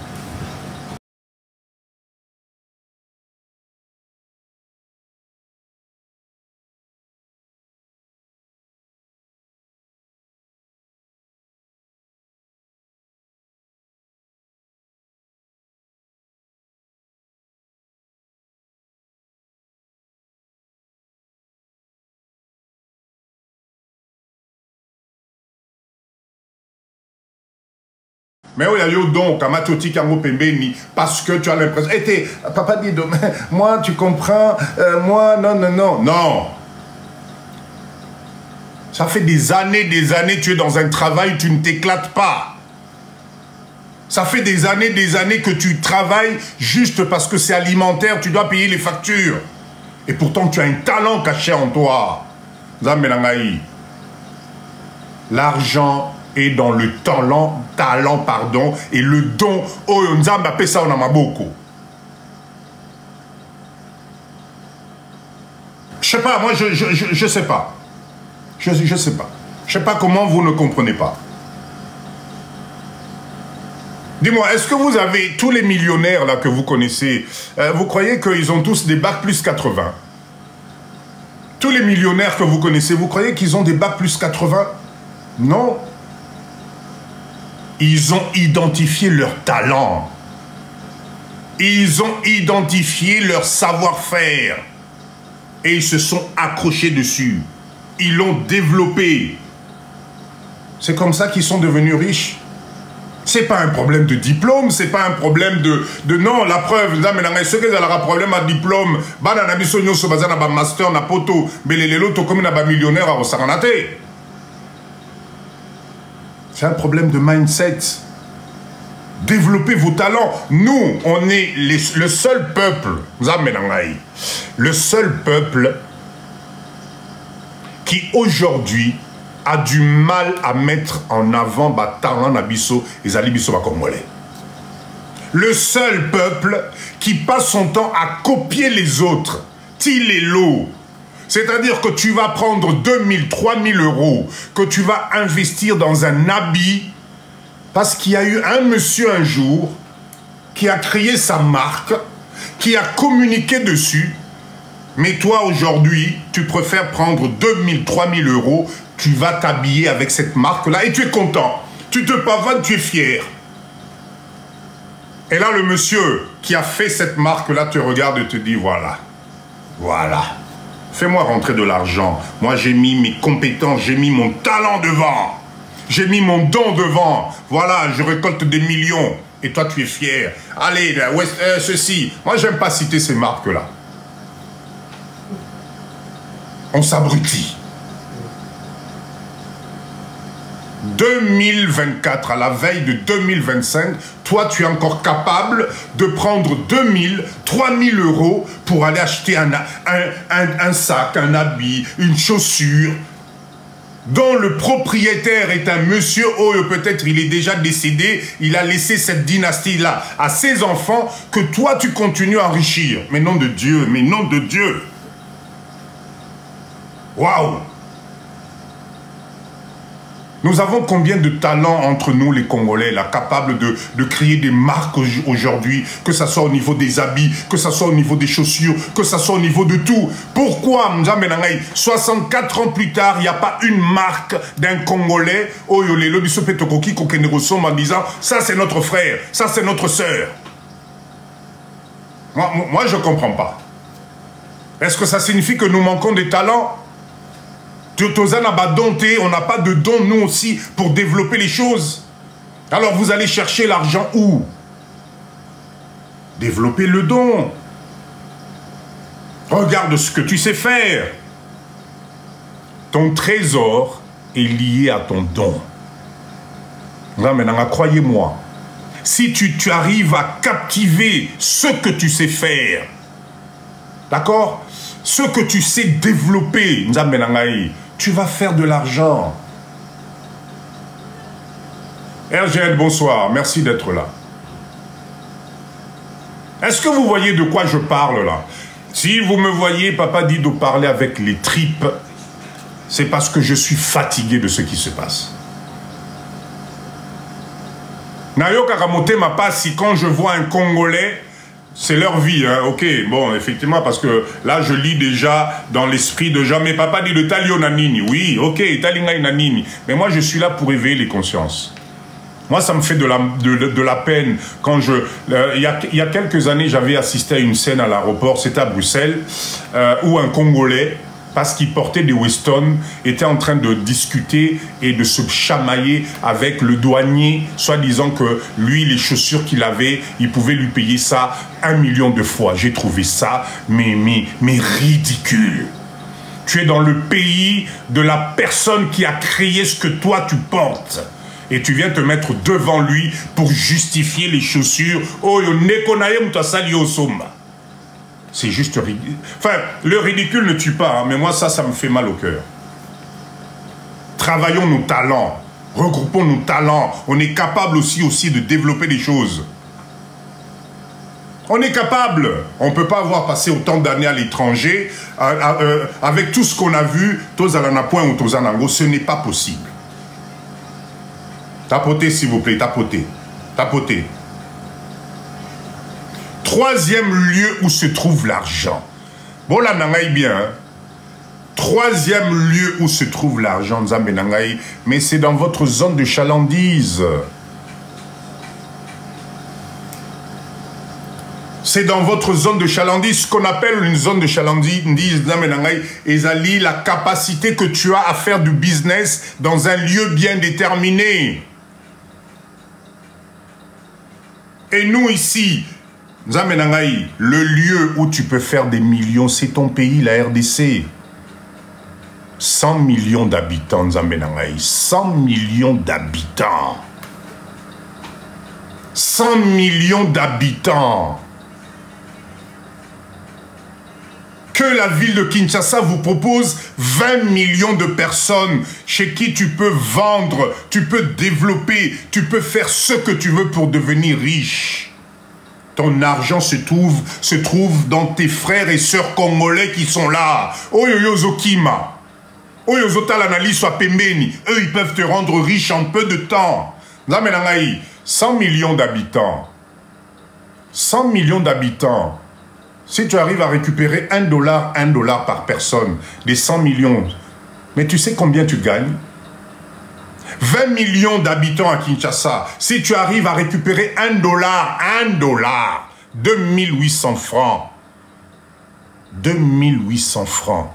[SPEAKER 2] Mais oui, donc, parce que tu as l'impression... Hey, Papa Dido, moi, tu comprends, moi, non, non, non. Non. Ça fait des années, tu es dans un travail, tu ne t'éclates pas. Ça fait des années que tu travailles juste parce que c'est alimentaire, tu dois payer les factures. Et pourtant, tu as un talent caché en toi. L'argent est dans le talent, pardon, et le don. Oh, Nzamba appelle ça en beaucoup. Je sais pas, moi je sais pas. Je sais pas. Je sais pas comment vous ne comprenez pas. Dis-moi, est-ce que vous avez tous les millionnaires là que vous connaissez, vous croyez qu'ils ont tous des bacs plus 80? Tous les millionnaires que vous connaissez, vous croyez qu'ils ont des bacs plus 80? Non. Ils ont identifié leur talent. Ils ont identifié leur savoir-faire. Et ils se sont accrochés dessus. Ils l'ont développé. C'est comme ça qu'ils sont devenus riches. C'est pas un problème de diplôme, c'est pas un problème de non, la preuve, ce que a un problème à diplôme, master, na poto, millionnaire à Rosaranate. C'est un problème de mindset. Développez vos talents. Nous, on est le seul peuple, le seul peuple qui aujourd'hui a du mal à mettre en avant talent nabiso et zalibiso congolais. Le seul peuple qui passe son temps à copier les autres, Tilelo. C'est-à-dire que tu vas prendre 2000, 3000 euros, que tu vas investir dans un habit, parce qu'il y a eu un monsieur un jour qui a créé sa marque, qui a communiqué dessus, mais toi aujourd'hui, tu préfères prendre 2000, 3000 euros, tu vas t'habiller avec cette marque-là et tu es content. Tu te pavanes, tu es fier. Et là, le monsieur qui a fait cette marque-là te regarde et te dit, voilà, voilà, fais-moi rentrer de l'argent. Moi, j'ai mis mes compétences, j'ai mis mon talent devant. J'ai mis mon don devant. Voilà, je récolte des millions. Et toi, tu es fier. Allez, ceci. Moi, j'aime pas citer ces marques-là. On s'abrutit. 2024, à la veille de 2025, toi, tu es encore capable de prendre 2000, 3000 euros pour aller acheter un sac, un habit, une chaussure, dont le propriétaire est un monsieur, oh, peut-être il est déjà décédé, il a laissé cette dynastie-là à ses enfants, que toi, tu continues à enrichir. Mais nom de Dieu, mais nom de Dieu. Waouh! Nous avons combien de talents entre nous, les Congolais, là, capables de créer des marques aujourd'hui, que ce soit au niveau des habits, que ce soit au niveau des chaussures, que ce soit au niveau de tout. Pourquoi, 64 ans plus tard, il n'y a pas une marque d'un Congolais, en disant, ça c'est notre frère, ça c'est notre sœur. Moi, je ne comprends pas. Est-ce que ça signifie que nous manquons des talents? On n'a pas de don, nous aussi, pour développer les choses. Alors vous allez chercher l'argent où? Développer le don. Regarde ce que tu sais faire. Ton trésor est lié à ton don. Là, maintenant, croyez-moi, si tu arrives à captiver ce que tu sais faire, d'accord? Ce que tu sais développer, tu vas faire de l'argent. RGL, bonsoir. Merci d'être là. Est-ce que vous voyez de quoi je parle là? Si vous me voyez, Papa Dido, parler avec les tripes, c'est parce que je suis fatigué de ce qui se passe. Nayo Karamote m'a pas si quand je vois un Congolais, c'est leur vie, hein. Ok, bon, effectivement, parce que là, je lis déjà dans l'esprit de jamais. Papa dit de Talio Nanini. Oui, ok, Talinga Nanini. Mais moi, je suis là pour éveiller les consciences. Moi, ça me fait de la peine quand je... il y a quelques années, j'avais assisté à une scène à l'aéroport, c'était à Bruxelles, où un Congolais, parce qu'il portait des Weston, était en train de discuter et de se chamailler avec le douanier, soi-disant que lui, les chaussures qu'il avait, il pouvait lui payer ça 1 million de fois. J'ai trouvé ça, mais ridicule. Tu es dans le pays de la personne qui a créé ce que toi tu portes. Et tu viens te mettre devant lui pour justifier les chaussures. Oh, yo nekonaye mutasali yo somba. C'est juste ridicule. Enfin, le ridicule ne tue pas, hein, mais moi, ça me fait mal au cœur. Travaillons nos talents. Regroupons nos talents. On est capable aussi de développer des choses. On est capable. On ne peut pas avoir passé autant d'années à l'étranger avec tout ce qu'on a vu, Tozalanapoint ou Tozanango. Ce n'est pas possible. Tapotez, s'il vous plaît, tapotez. Tapotez. Troisième lieu où se trouve l'argent. Bon, là, nangaï bien. Hein? Troisième lieu où se trouve l'argent, Nzambe nangaï, mais c'est dans votre zone de chalandise. C'est dans votre zone de chalandise, ce qu'on appelle une zone de chalandise, Nzambe nangaï, ezali, la capacité que tu as à faire du business dans un lieu bien déterminé. Et nous ici, Nzambe nangaï, le lieu où tu peux faire des millions, c'est ton pays, la RDC. 100 millions d'habitants, Nzambe nangaï. 100 millions d'habitants. 100 millions d'habitants. Que la ville de Kinshasa vous propose 20 millions de personnes chez qui tu peux vendre, tu peux développer, tu peux faire ce que tu veux pour devenir riche. Ton argent se trouve dans tes frères et sœurs congolais qui sont là. Oyoyo Zokima. Eux, ils peuvent te rendre riche en peu de temps. 100 millions d'habitants. 100 millions d'habitants. Si tu arrives à récupérer $1 par personne, des 100 millions, mais tu sais combien tu gagnes? 20 millions d'habitants à Kinshasa. Si tu arrives à récupérer $1, 2800 francs. 2800 francs.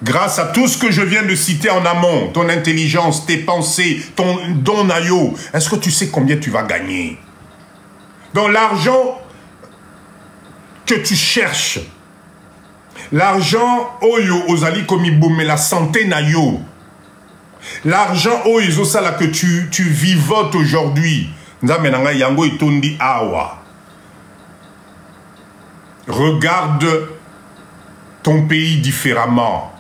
[SPEAKER 2] Grâce à tout ce que je viens de citer en amont, ton intelligence, tes pensées, ton don nayo, est-ce que tu sais combien tu vas gagner? Dans l'argent que tu cherches, l'argent oyo ozali komibo, mais la santé nayo, l'argent oyo sala que tu vivotes aujourd'hui, nzambe nanga yango itondi awa. Regarde ton pays différemment.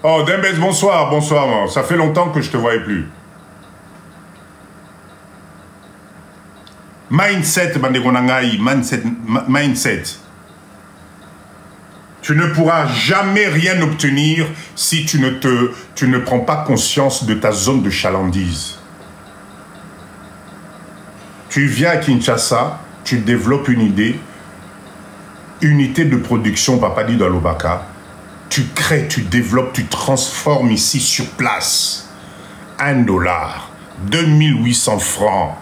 [SPEAKER 2] Oh, Dembès, bonsoir, bonsoir. Ça fait longtemps que je ne te voyais plus. Mindset, Bandegonangaï, mindset. Tu ne pourras jamais rien obtenir si tu ne prends pas conscience de ta zone de chalandise. Tu viens à Kinshasa, tu développes une idée, unité de production, Papa dit dans l'Obaka. Tu crées, tu développes, tu transformes ici sur place. $1, 2800 francs.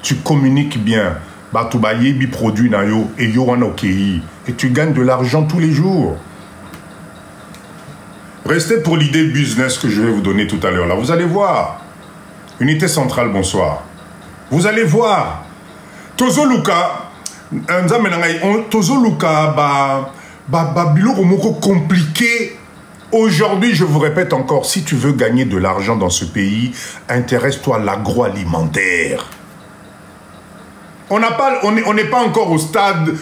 [SPEAKER 2] Tu communiques bien. Batoubaye, produit nayo, et yo okei. Et tu gagnes de l'argent tous les jours. Restez pour l'idée business que je vais vous donner tout à l'heure. Là, vous allez voir. Unité centrale, bonsoir. Vous allez voir. Tozo Luka, Tozo Luka, biloko moko compliqué. Aujourd'hui, je vous répète encore, si tu veux gagner de l'argent dans ce pays, intéresse-toi à l'agroalimentaire. On n'est pas encore au stade.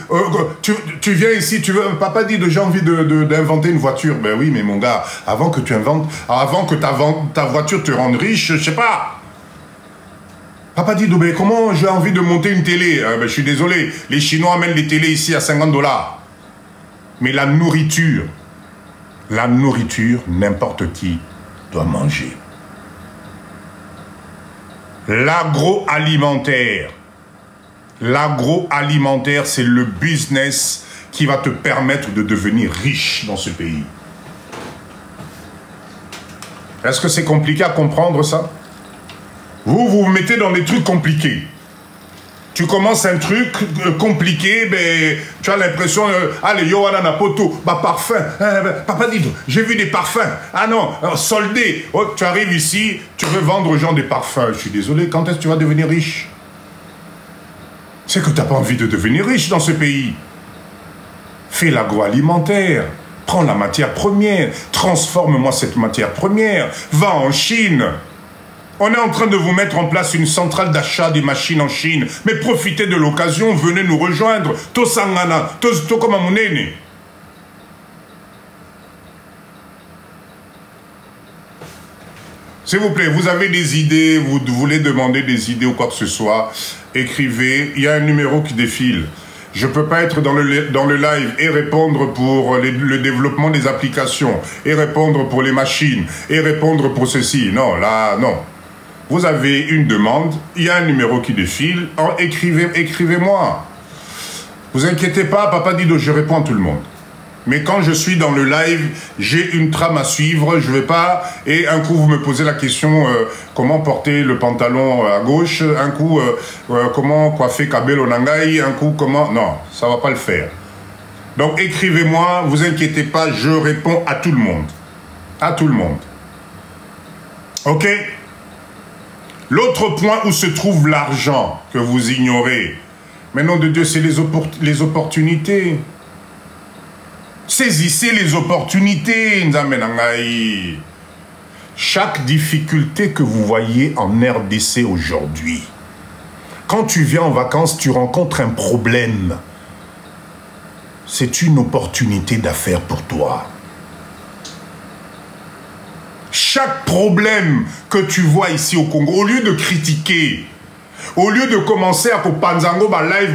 [SPEAKER 2] Tu viens ici, tu veux. Papa dit j'ai envie d'inventer une voiture. Ben oui, mais mon gars, avant que tu inventes, avant que ta voiture te rende riche, je sais pas. Papa dit ben comment j'ai envie de monter une télé? Ben, je suis désolé, les Chinois amènent les télés ici à $50. Mais la nourriture, n'importe qui doit manger. L'agroalimentaire, c'est le business qui va te permettre de devenir riche dans ce pays. Est-ce que c'est compliqué à comprendre ça? Vous vous mettez dans des trucs compliqués. Tu commences un truc compliqué, ben, tu as l'impression, allez, yo, na poto, bah parfum, papa dit, j'ai vu des parfums, ah non, soldé, oh, tu arrives ici, tu veux vendre aux gens des parfums, je suis désolé, quand est-ce que tu vas devenir riche? C'est que tu n'as pas envie de devenir riche dans ce pays. Fais l'agroalimentaire, prends la matière première, transforme-moi cette matière première, va en Chine. On est en train de vous mettre en place une centrale d'achat des machines en Chine. Mais profitez de l'occasion, venez nous rejoindre. Tosangana, Tokomamunene. S'il vous plaît, vous avez des idées, vous voulez demander des idées ou quoi que ce soit, écrivez. Il y a un numéro qui défile. Je ne peux pas être dans le live et répondre pour le développement des applications, et répondre pour les machines, et répondre pour ceci. Non, là, non. Vous avez une demande, il y a un numéro qui défile, écrivez-moi. Vous inquiétez pas, Papa Dido, je réponds à tout le monde. Mais quand je suis dans le live, j'ai une trame à suivre, je ne vais pas... Et un coup, vous me posez la question, comment porter le pantalon à gauche, un coup, comment coiffer Kabelo Nangai, un coup, comment... Non, ça ne va pas le faire. Donc, écrivez-moi, vous inquiétez pas, je réponds à tout le monde. À tout le monde. OK? L'autre point où se trouve l'argent que vous ignorez, mais nom de Dieu, c'est les opportunités. Saisissez les opportunités, Nzamenangai. Chaque difficulté que vous voyez en RDC aujourd'hui, quand tu viens en vacances, tu rencontres un problème. C'est une opportunité d'affaires pour toi. Chaque problème que tu vois ici au Congo, au lieu de critiquer, au lieu de commencer à Kopanzango ba live,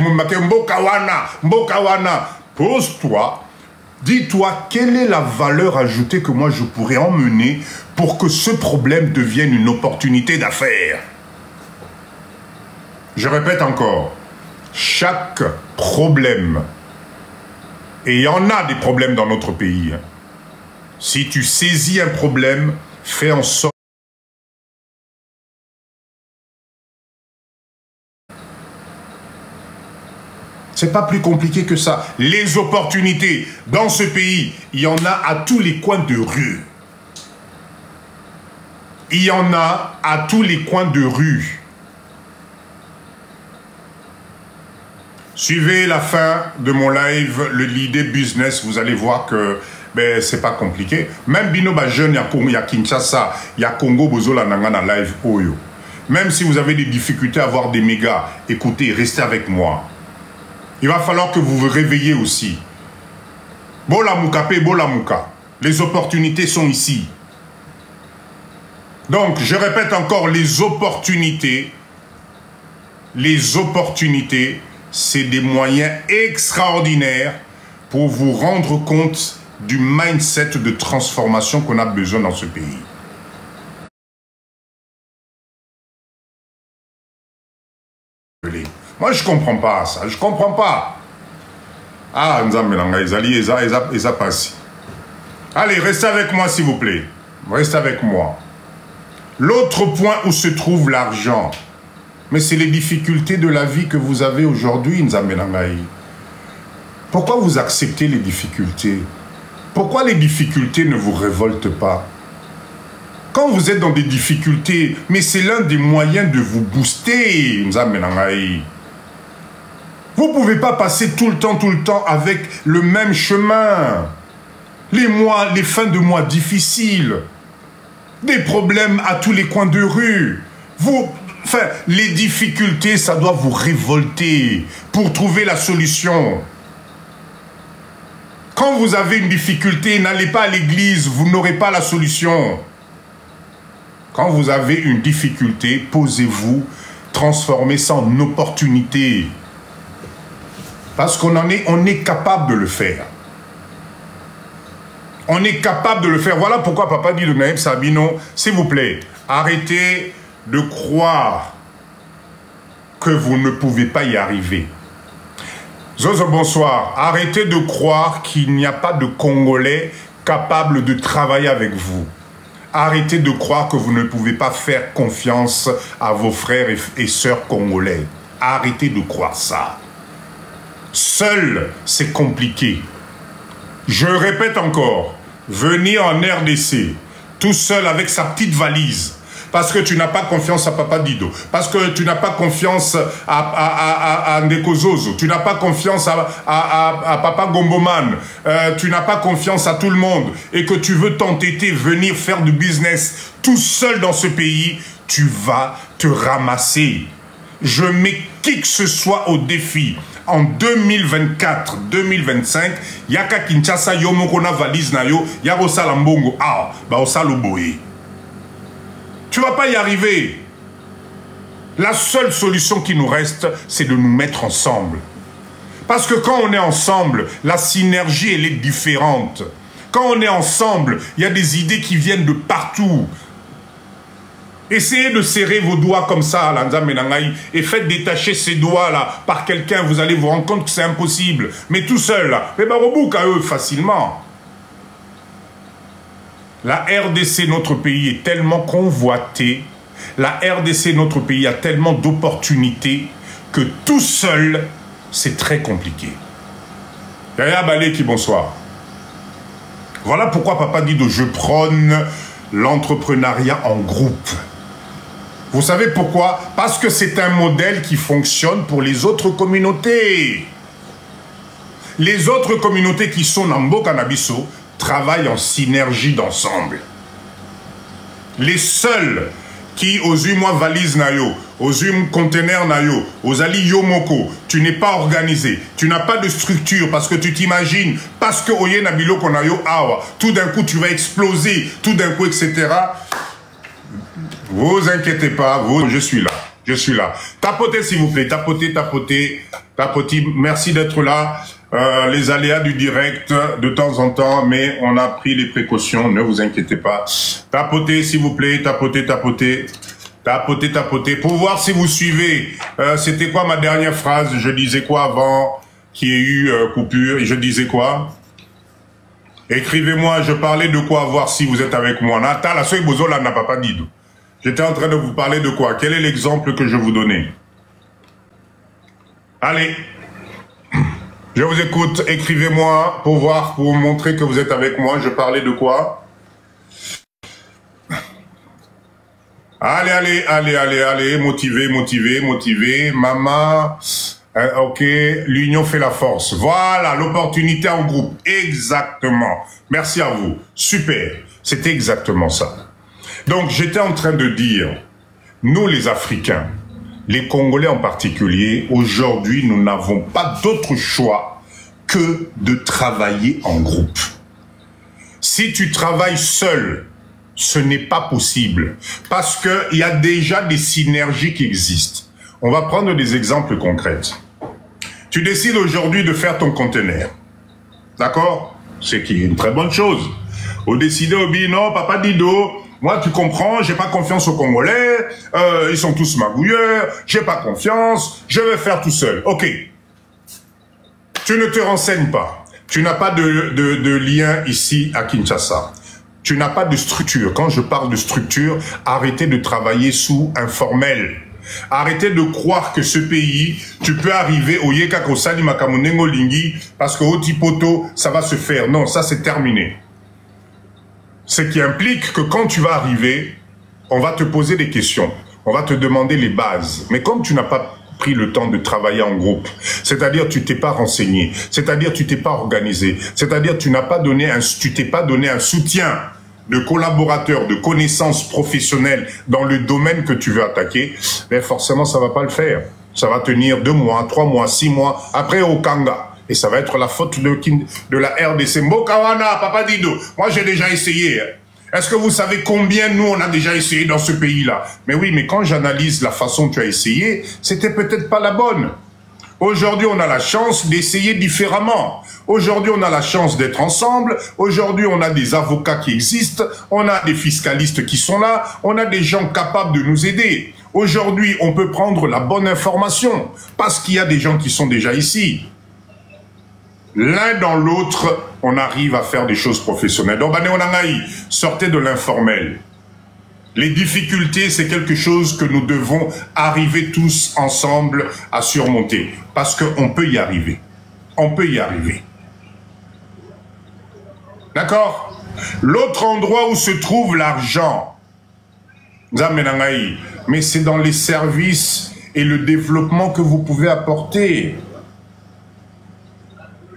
[SPEAKER 2] Mbokawana, pose-toi, dis-toi quelle est la valeur ajoutée que moi je pourrais emmener pour que ce problème devienne une opportunité d'affaires. Je répète encore, chaque problème, et il y en a des problèmes dans notre pays, hein. Si tu saisis un problème, fais en sorte. C'est pas plus compliqué que ça. Les opportunités dans ce pays, il y en a à tous les coins de rue. Il y en a à tous les coins de rue. Suivez la fin de mon live, le leader business, vous allez voir que ben, c'est pas compliqué. Même Binoba jeune, il y a Kinshasa, il y a Congo, Bozola Nangana live Oyo. Même si vous avez des difficultés à avoir des mégas, écoutez, restez avec moi. Il va falloir que vous vous réveillez aussi. Bolamuka pe Bolamuka. Les opportunités sont ici. Donc, je répète encore, les opportunités, c'est des moyens extraordinaires pour vous rendre compte du mindset de transformation qu'on a besoin dans ce pays. Moi, je ne comprends pas ça. Je ne comprends pas. Ah, Nzambelanga, Eza passe. Allez, restez avec moi, s'il vous plaît. Restez avec moi. L'autre point où se trouve l'argent, mais c'est les difficultés de la vie que vous avez aujourd'hui, Nzambelanga. Pourquoi vous acceptez les difficultés? Pourquoi les difficultés ne vous révoltent pas? Quand vous êtes dans des difficultés, mais c'est l'un des moyens de vous booster, Nzamenangai. Vous ne pouvez pas passer tout le temps avec le même chemin. Les fins de mois difficiles, des problèmes à tous les coins de rue. Les difficultés, ça doit vous révolter pour trouver la solution. Quand vous avez une difficulté, n'allez pas à l'église, vous n'aurez pas la solution. Quand vous avez une difficulté, posez-vous, transformez ça en opportunité. Parce qu'on est capable de le faire. On est capable de le faire. Voilà pourquoi Papa dit de Naïm Sabino, s'il vous plaît, arrêtez de croire que vous ne pouvez pas y arriver. Zozo, bonsoir. Arrêtez de croire qu'il n'y a pas de Congolais capables de travailler avec vous. Arrêtez de croire que vous ne pouvez pas faire confiance à vos frères et sœurs congolais. Arrêtez de croire ça. Seul, c'est compliqué. Je répète encore, venir en RDC, tout seul avec sa petite valise, parce que tu n'as pas confiance à Papa Dido, parce que tu n'as pas confiance à Ndeko Zozo, tu n'as pas confiance à Papa Gomboman, tu n'as pas confiance à tout le monde, et que tu veux t'entêter, venir faire du business tout seul dans ce pays, tu vas te ramasser. Je mets qui que ce soit au défi. En 2024, 2025, yaka Kinshasa yo mokona valise na yo, yako salambongo, ah, ba osaloboye. Tu vas pas y arriver. La seule solution qui nous reste, c'est de nous mettre ensemble. Parce que quand on est ensemble, la synergie, elle est différente. Quand on est ensemble, il y a des idées qui viennent de partout. Essayez de serrer vos doigts comme ça, et faites détacher ces doigts-là par quelqu'un, vous allez vous rendre compte que c'est impossible. Mais tout seul, là, mais barobouk à eux facilement. La RDC, notre pays, est tellement convoité. La RDC, notre pays, a tellement d'opportunités que tout seul, c'est très compliqué. Yaya Baleki, bonsoir. Voilà pourquoi Papa Guido, je prône l'entrepreneuriat en groupe. Vous savez pourquoi? Parce que c'est un modèle qui fonctionne pour les autres communautés. Les autres communautés qui sont dans Mboka na biso travaillent en synergie d'ensemble. Les seuls qui, aux moi valise nayo, aux conteneur nayo, aux ali yomoko, tu n'es pas organisé, tu n'as pas de structure parce que tu t'imagines, parce que oye nabilo konayo awa, tout d'un coup tu vas exploser, tout d'un coup, etc. Vous inquiétez pas, je suis là. Je suis là. Tapotez s'il vous plaît, tapotez, tapotez, tapotez. Merci d'être là. Les aléas du direct de temps en temps, mais on a pris les précautions, ne vous inquiétez pas. Tapotez s'il vous plaît, tapotez, tapotez. Tapotez, tapotez. Pour voir si vous suivez, c'était quoi ma dernière phrase? Je disais quoi avant qu'il y ait eu coupure? Et je disais quoi? Écrivez-moi, je parlais de quoi, voir si vous êtes avec moi. Nata, la soy bozola n'a pas dit. J'étais en train de vous parler de quoi? Quel est l'exemple que je vous donnais? Allez, je vous écoute. Écrivez-moi pour voir, pour vous montrer que vous êtes avec moi. Je parlais de quoi? Allez, allez, allez, allez, allez. Motivez, motivez, motivez. Maman, ok, l'union fait la force. Voilà, l'opportunité en groupe. Exactement. Merci à vous. Super. C'était exactement ça. Donc, j'étais en train de dire, nous les Africains, les Congolais en particulier, aujourd'hui, nous n'avons pas d'autre choix que de travailler en groupe. Si tu travailles seul, ce n'est pas possible parce qu'il y a déjà des synergies qui existent. On va prendre des exemples concrets. Tu décides aujourd'hui de faire ton conteneur. D'accord? C'est qui est une très bonne chose. Au décider, au dit non, Papa Dido, moi, tu comprends, j'ai pas confiance aux Congolais, ils sont tous magouilleurs, j'ai pas confiance, je vais faire tout seul. Ok. Tu ne te renseignes pas. Tu n'as pas de lien ici à Kinshasa. Tu n'as pas de structure. Quand je parle de structure, arrêtez de travailler sous informel. Arrêtez de croire que ce pays, tu peux arriver au Yekakosali Makamunengo Lingi parce que au Tipoto, ça va se faire. Non, ça c'est terminé. Ce qui implique que quand tu vas arriver, on va te poser des questions. On va te demander les bases. Mais comme tu n'as pas pris le temps de travailler en groupe, c'est-à-dire tu t'es pas renseigné, c'est-à-dire tu t'es pas organisé, c'est-à-dire tu n'as pas donné tu t'es pas donné un soutien de collaborateurs, de connaissances professionnelles dans le domaine que tu veux attaquer, ben forcément ça va pas le faire. Ça va tenir 2 mois, 3 mois, 6 mois, après au Kanga. Et ça va être la faute de la RDC. Mbokawana, Papa Dido, moi j'ai déjà essayé. Est-ce que vous savez combien nous on a déjà essayé dans ce pays-là? Mais oui, mais quand j'analyse la façon dont tu as essayé, c'était peut-être pas la bonne. Aujourd'hui, on a la chance d'essayer différemment. Aujourd'hui, on a la chance d'être ensemble. Aujourd'hui, on a des avocats qui existent. On a des fiscalistes qui sont là. On a des gens capables de nous aider. Aujourd'hui, on peut prendre la bonne information parce qu'il y a des gens qui sont déjà ici. L'un dans l'autre, on arrive à faire des choses professionnelles. Donc, sortez de l'informel. Les difficultés, c'est quelque chose que nous devons arriver tous ensemble à surmonter. Parce qu'on peut y arriver. On peut y arriver. D'accord? L'autre endroit où se trouve l'argent, mais c'est dans les services et le développement que vous pouvez apporter.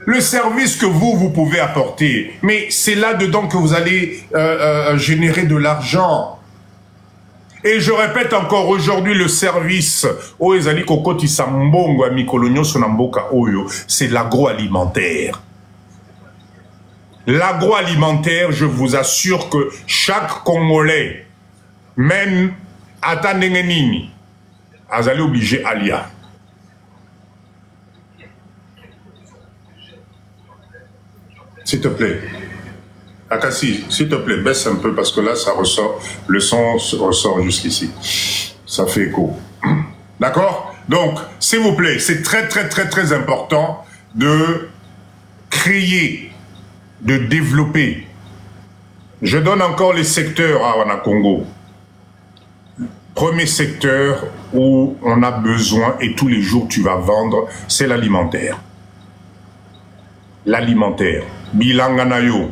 [SPEAKER 2] Le service que vous pouvez apporter, mais c'est là-dedans que vous allez générer de l'argent. Et je répète encore aujourd'hui, le service c'est l'agroalimentaire. L'agroalimentaire, je vous assure que chaque Congolais, même à Tandengenini, a obligé à l'IA. S'il te plaît. Akassi, s'il te plaît, baisse un peu parce que là, ça ressort, le son ressort jusqu'ici. Ça fait écho. D'accord? Donc, s'il vous plaît, c'est très important de créer, de développer. Je donne encore les secteurs à Wanakongo. Premier secteur où on a besoin et tous les jours tu vas vendre, c'est l'alimentaire. L'alimentaire. Bilanga nayo.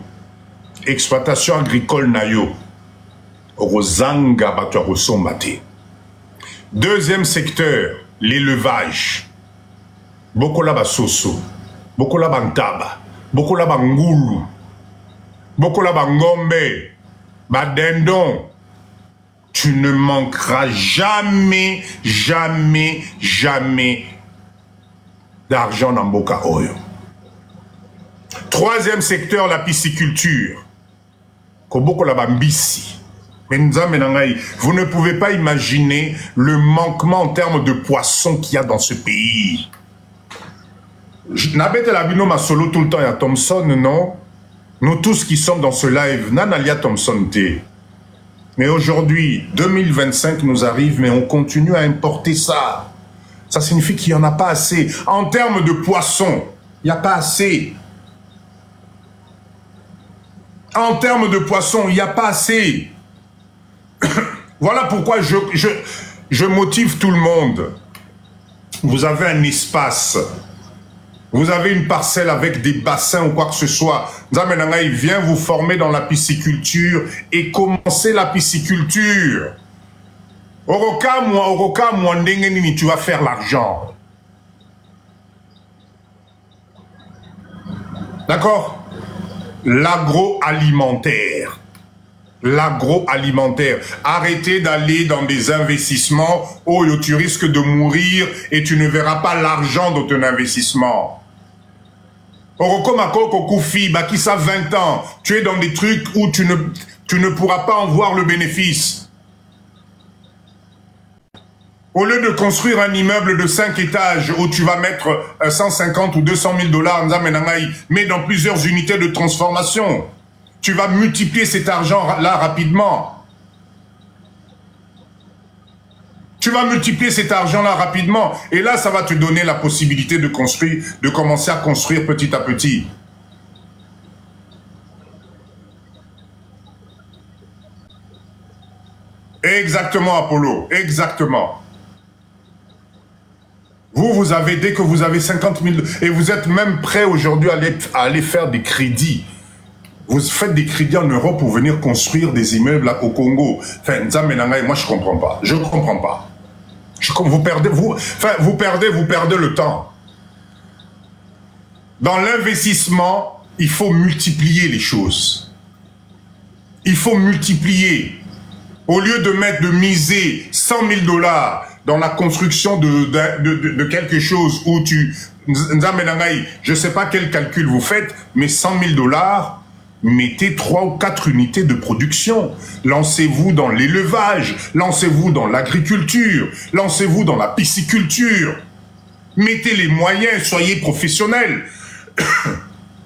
[SPEAKER 2] Exploitation agricole nayo. Rozanga bato rosombate. Deuxième secteur, l'élevage. Bokola basoso. Bokola bantaba. Bokola bangulu. Bokola bangombe. Badendon. Tu ne manqueras jamais d'argent dans Boka Oyo. Troisième secteur, la pisciculture. Koboko la bambisi. Vous ne pouvez pas imaginer le manquement en termes de poissons qu'il y a dans ce pays. Nabete la bino ma solo tout le temps, il y a Thompson, non? Nous tous qui sommes dans ce live, Nanalia Thompson T. Mais aujourd'hui, 2025 nous arrive, mais on continue à importer ça. Ça signifie qu'il n'y en a pas assez. En termes de poissons, il n'y a pas assez. En termes de poissons, il n'y a pas assez. Voilà pourquoi je motive tout le monde. Vous avez un espace. Vous avez une parcelle avec des bassins ou quoi que ce soit. Nzamenanga, il vient vous former dans la pisciculture et commencer la pisciculture. Oroka, moi, ndengenini, tu vas faire l'argent. D'accord? L'agroalimentaire. L'agroalimentaire. Arrêtez d'aller dans des investissements où tu risques de mourir et tu ne verras pas l'argent de ton investissement. Qui ça 20 ans, tu es dans des trucs où tu ne pourras pas en voir le bénéfice. Au lieu de construire un immeuble de 5 étages où tu vas mettre 150 ou 200 000 $, mais dans plusieurs unités de transformation, tu vas multiplier cet argent-là rapidement. Tu vas multiplier cet argent-là rapidement. Et là, ça va te donner la possibilité de construire, de commencer à construire petit à petit. Exactement, Apollo. Exactement. Vous avez, dès que vous avez 50 000... Et vous êtes même prêt aujourd'hui à aller faire des crédits. Vous faites des crédits en Europe pour venir construire des immeubles au Congo. Enfin, moi, je comprends pas. Je comprends pas. Vous perdez le temps. Dans l'investissement, il faut multiplier les choses. Il faut multiplier. Au lieu de miser 100 000 $ dans la construction de quelque chose où je ne sais pas quel calcul vous faites, mais 100 000 $, mettez 3 ou 4 unités de production. Lancez-vous dans l'élevage, lancez-vous dans l'agriculture, lancez-vous dans la pisciculture. Mettez les moyens, soyez professionnels.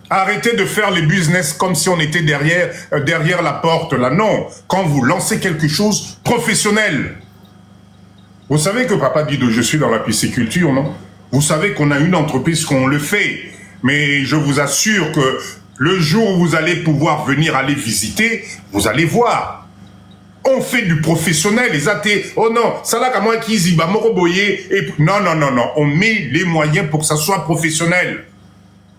[SPEAKER 2] Arrêtez de faire les business comme si on était derrière la porte, là. Non, quand vous lancez quelque chose, professionnel. Vous savez que Papa Dido, je suis dans la pisciculture, non? Vous savez qu'on a une entreprise qu'on le fait. Mais je vous assure que le jour où vous allez pouvoir venir aller visiter, vous allez voir. On fait du professionnel, les athées. Oh non, ça là, moi qui y va, non, non, non, non. On met les moyens pour que ça soit professionnel.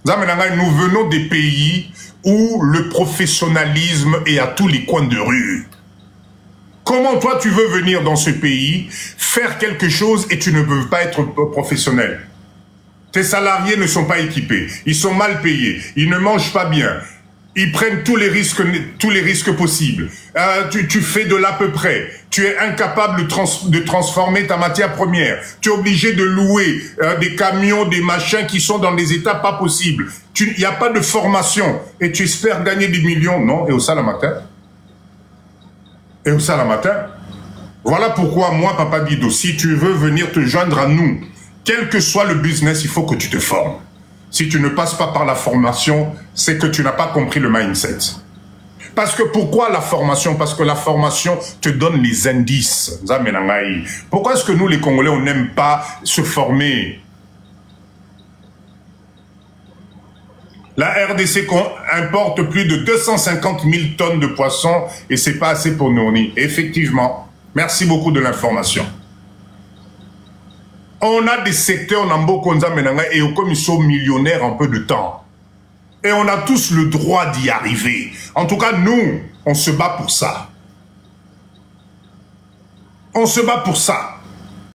[SPEAKER 2] Nous venons des pays où le professionnalisme est à tous les coins de rue. Comment toi tu veux venir dans ce pays, faire quelque chose et tu ne veux pas être professionnel? Tes salariés ne sont pas équipés, ils sont mal payés, ils ne mangent pas bien, Ils prennent tous les risques possibles. Tu fais de l'à peu près. Tu es incapable de transformer ta matière première. Tu es obligé de louer des camions, des machins qui sont dans des états pas possibles. Il n'y a pas de formation. Et tu espères gagner des millions. Non, et au Salamata. Et au Salamata. Voilà pourquoi moi, Papa Dido, si tu veux venir te joindre à nous, quel que soit le business, il faut que tu te formes. Si tu ne passes pas par la formation, c'est que tu n'as pas compris le mindset. Parce que pourquoi la formation? Parce que la formation te donne les indices. Pourquoi est-ce que nous, les Congolais, on n'aime pas se former? La RDC importe plus de 250 000 tonnes de poissons et c'est pas assez pour nourrir. Effectivement. Merci beaucoup de l'information. On a des secteurs et comme ils sont millionnaires en peu de temps. Et on a tous le droit d'y arriver. En tout cas, nous, on se bat pour ça. On se bat pour ça.